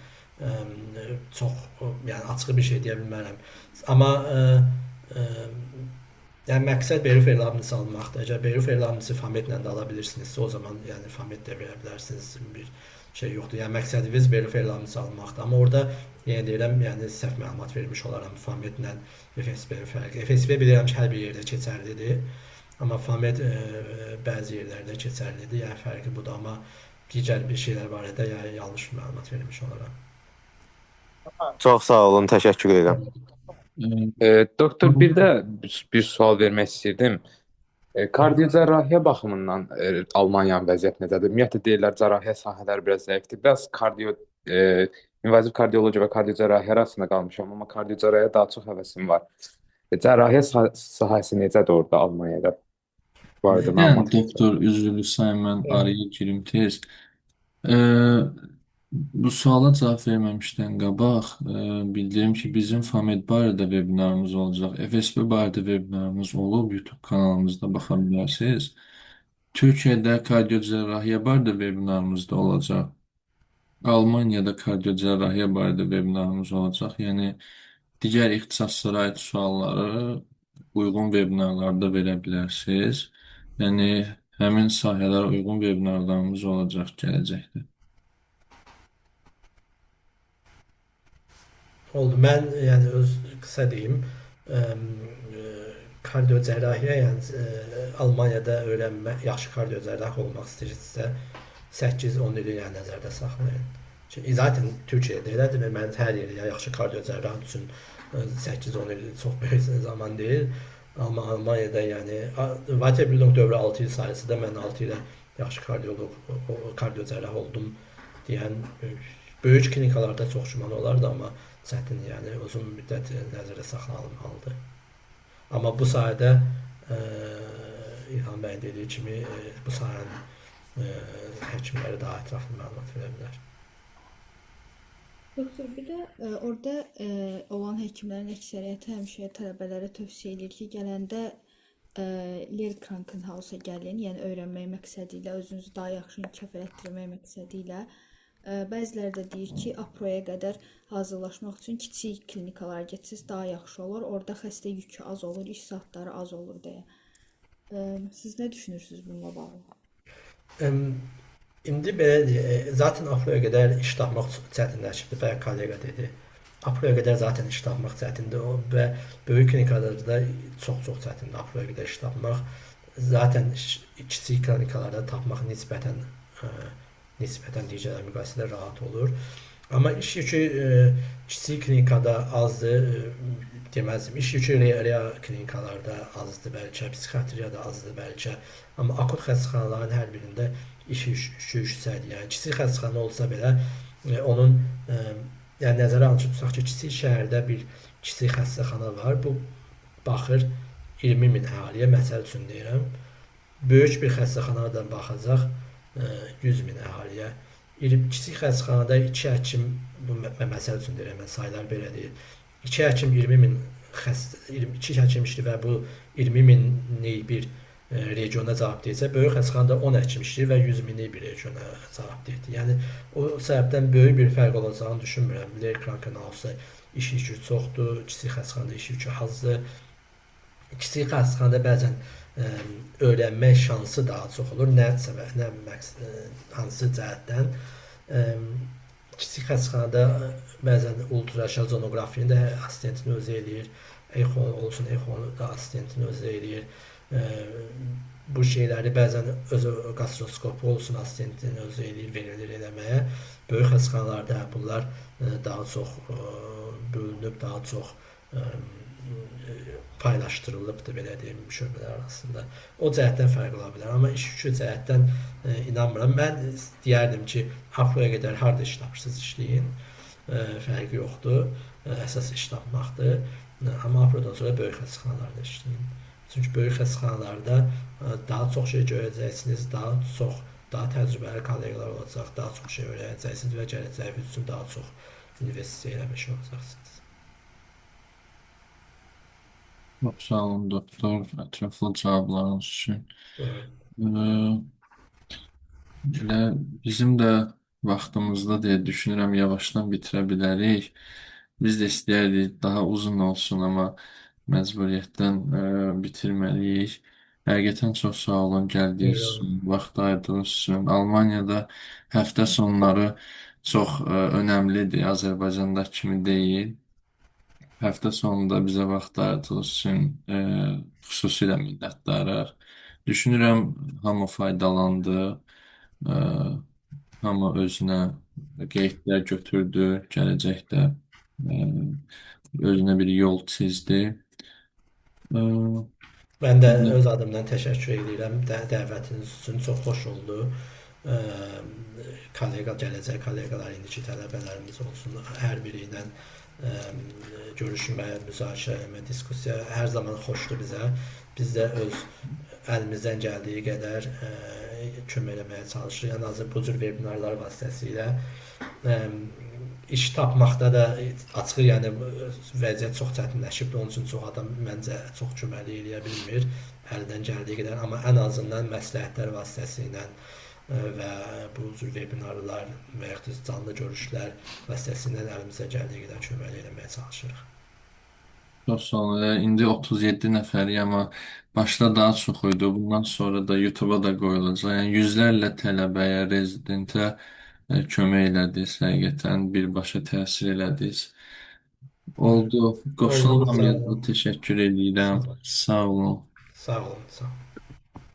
Çox yəni açıq bir şey deyə bilmərəm. Amma Yəni məqsəd Beruf elamını almaqdır. Əgər Beruf elamını formatla da ala bilirsinizsə, o zaman yəni format da verə bilərsiniz. Bir şey yoxdur. Yəni məqsədiniz Beruf elamını almaqdır. Amma orada yenə deyirəm, yəni səhv məlumat vermiş olaram formatla FSB-nin fərqi. FSB bilirəm ki, hər bir yerdə keçərlidir. Amma format bəzi yerlərdə keçərlidir. Yəni fərqi budur. Amma digər bir şeylər barədə yəni yanlış məlumat vermiş olaram. Çox sağ olun, təşəkkür edirəm. Doktor, bir də bir sual vermək istəyirdim. Kardiocərrahiyyə baxımından Almaniyanın vəziyyəti necədir? Ümumiyyətlə deyirlər cərrahiyyə sahələri biraz zəifdir. Biraz invaziv kardiologiya və kardiocərrahiyyə arasında qalmışam, amma kardiocərrahiyyəyə daha çox həvəsim var. Cərrahiyyə sahəsi necədir orada Almaniyada? Bu arada Yəni məlumat doktor, üzrlü sayın, mən araya girim tez. Bu suala cavab verməmişdən qabaq bildirim ki, bizim FAMED barədə vebinarımız olacaq. FSB barədə vebinarımız olub. YouTube kanalımızda baxa bilərsiniz. Türkiyədə kardiocərrahiyyə barədə vebinarımız da olacaq. Almaniyada kardiocərrahiyyə barədə vebinarımız olacaq. Yəni digər ixtisaslara aid sualları uyğun vebinarlarda verə bilərsiniz. Yəni həmin sahələrə uyğun vebinarlarımız olacaq gələcəkdə. Oldu. Mən yəni öz qısa deyim, kardiocərrahiyyə, yəni Almaniyada öyrənmək, yaxşı kardiocərrah olmaq istəyirsinizsə 8-10 ili yəni nəzərdə saxlayın. Çünki zaten Türkiyədə elədir və mən hər yerdə yaxşı kardiocərrah üçün 8-10 il çox böyük zaman deyil. Amma Almaniyada yəni Weiterbildung dövrü 6 il sayəsində mən 6 ilə yaxşı kardiocərrah oldum deyən böyük klinikalarda çox güman olardı, amma çətin, yəni uzun müddət nəzərdə saxlanılmalıdır. Amma bu sahədə İlham bəyin dediyi kimi bu sahənin həkimləri daha ətraflı məlumat verə bilər. Doktor, bir də orada olan həkimlərin əksəriyyəti həmişə tələbələrə tövsiyə edir ki, gələndə Lehr Krankenhausa gəlin, yəni öyrənmək məqsədi ilə, özünüzü daha yaxşı inkişaf etdirmək məqsədi ilə. Bəziləri də deyir ki, aproya qədər hazırlaşmaq üçün kiçik klinikalara getsiniz, daha yaxşı olur. Orada xəstə yükü az olur, iş saatları az olur deyə. Siz nə düşünürsünüz bununla bağlı? İndi belə zaten aproya qədər iş tapmaq çətinləşibdir. Bayaq kollega dedi. Aproya qədər zaten iş tapmaq çətindir və böyük klinikalarda çox çətindir aproya qədər iş tapmaq. Zaten kiçik klinikalarda tapmaq nisbətən digərlərə müqayisədə rahat olur. Amma iş yükü kiçik klinikada azdır deməzdim. İş yükü real klinikalarda azdır bəlkə, psixiatriyada azdır bəlkə. Amma akut xəstəxanaların hər birində iş yükü yüksəkdir. Yəni kiçik xəstəxana olsa belə onun yəni nəzərə alınca tutaq ki, kiçik şəhərdə bir kiçik xəstəxana var. Bu baxır 20 min əhaliyə, məsəl üçün deyirəm. Böyük bir xəstəxanadan baxacaq 100 min əhaliyə. Kiçik xəstəxanada 2 həkim, bu məsəl üçün deyirəm, saylar belə deyil. 2 həkim 20 min 2 həkim işləyir və bu 20 minlik bir regiona cavabdehsə, böyük xəstəxanada 10 həkim işləyir və 100 minlik bir regiona cavabdehdir. Yəni o səbəbdən böyük bir fərq olacağını düşünmürəm. Lehr Krankenhausa iş yükü çoxdur, kiçik xəstəxanada iş yükü azdır. Kiçik xəstəxanada bəzən öyrənmək şansı daha çox olur. Nə hansı cəhətdən? Kiçik xəstəxanada bəzən ultrasonoqrafiyini də assistentin özü eləyir. Echo olsun, echo da assistentin özü eləyir. Bu şeyləri bəzən özü gastroskopu olsun, assistentin özü eləyir, verilir eləməyə. Böyük xəstəxanalarda bunlar daha çox bölünüb, daha çox paylaşdırılıbdır, belə deyim, şöbələr arasında. O cəhətdən fərq ola bilər. Amma iş yükü cəhətdən inanmıram. Mən deyərdim ki, aproya qədər harda iş tapırsınız, işləyin. Fərqi yoxdur. Əsas iş tapmaqdır. Amma aprodan sonra böyük xəstəxanalarda işləyin. Çünki böyük xəstəxanalarda daha çox şey görəcəksiniz, daha təcrübəli kolleqalar olacaq, daha çox şey öyrənəcəksiniz və gələcəyiniz üçün daha çox investisiya eləmiş olacaqsınız. Çox sağ olun doktor, ətraflı cavablarınız üçün. Elə bizim də vaxtımızda deyə düşünürəm, yavaşdan bitirə bilərik. Biz də istəyərdik daha uzun olsun, amma məcburiyyətdən bitirməliyik. Həqiqətən çox sağ olun gəldiyiniz Buyurun. üçün, vaxt ayırdığınız üçün. Almaniyada həftə sonları çox önəmlidir, Azərbaycanda kimi deyil. Həftə sonunda bizə vaxt ayırdığınız üçün xüsusilə minnətdarıq. Düşünürəm hamı faydalandı, e, hamı özünə qeydlər götürdü, gələcəkdə e, özünə bir yol çizdi. E, Mən də öz adımdan təşəkkür edirəm dəvətiniz üçün. Çox xoş oldu. Ə, gələcək kolleqalar, indiki tələbələrimiz olsun, hər biri ilə görüşmə, müzakirə etmə, diskussiya hər zaman xoşdur bizə. Biz də öz əlimizdən gəldiyi qədər kömək eləməyə çalışırıq. Ən azı bu cür vebinarlar vasitəsilə iş tapmaqda da açıq, yəni vəziyyət çox çətinləşib. Onun üçün çox adam məncə çox köməklik eləyə bilmir əldən gəldiyi qədər, amma ən azından məsləhətlər vasitəsilə və bu cür vebinarlar və yaxud da canlı görüşlər vasitəsilə əlimizə gəldiyi qədər kömək eləməyə çalışırıq. Çox sağ olun. İndi 37 nəfərik, amma başda daha çox idi. Bundan sonra da YouTube-a da qoyulacaq. Yəni yüzlərlə tələbəyə, rezidentə kömək elədiniz. Həqiqətən birbaşa təsir elədiniz. Oldu. Oldu, Qoşulan sağ hamıya da olun. təşəkkür edirəm. Sağ olun. Sağ olun, sağ olun.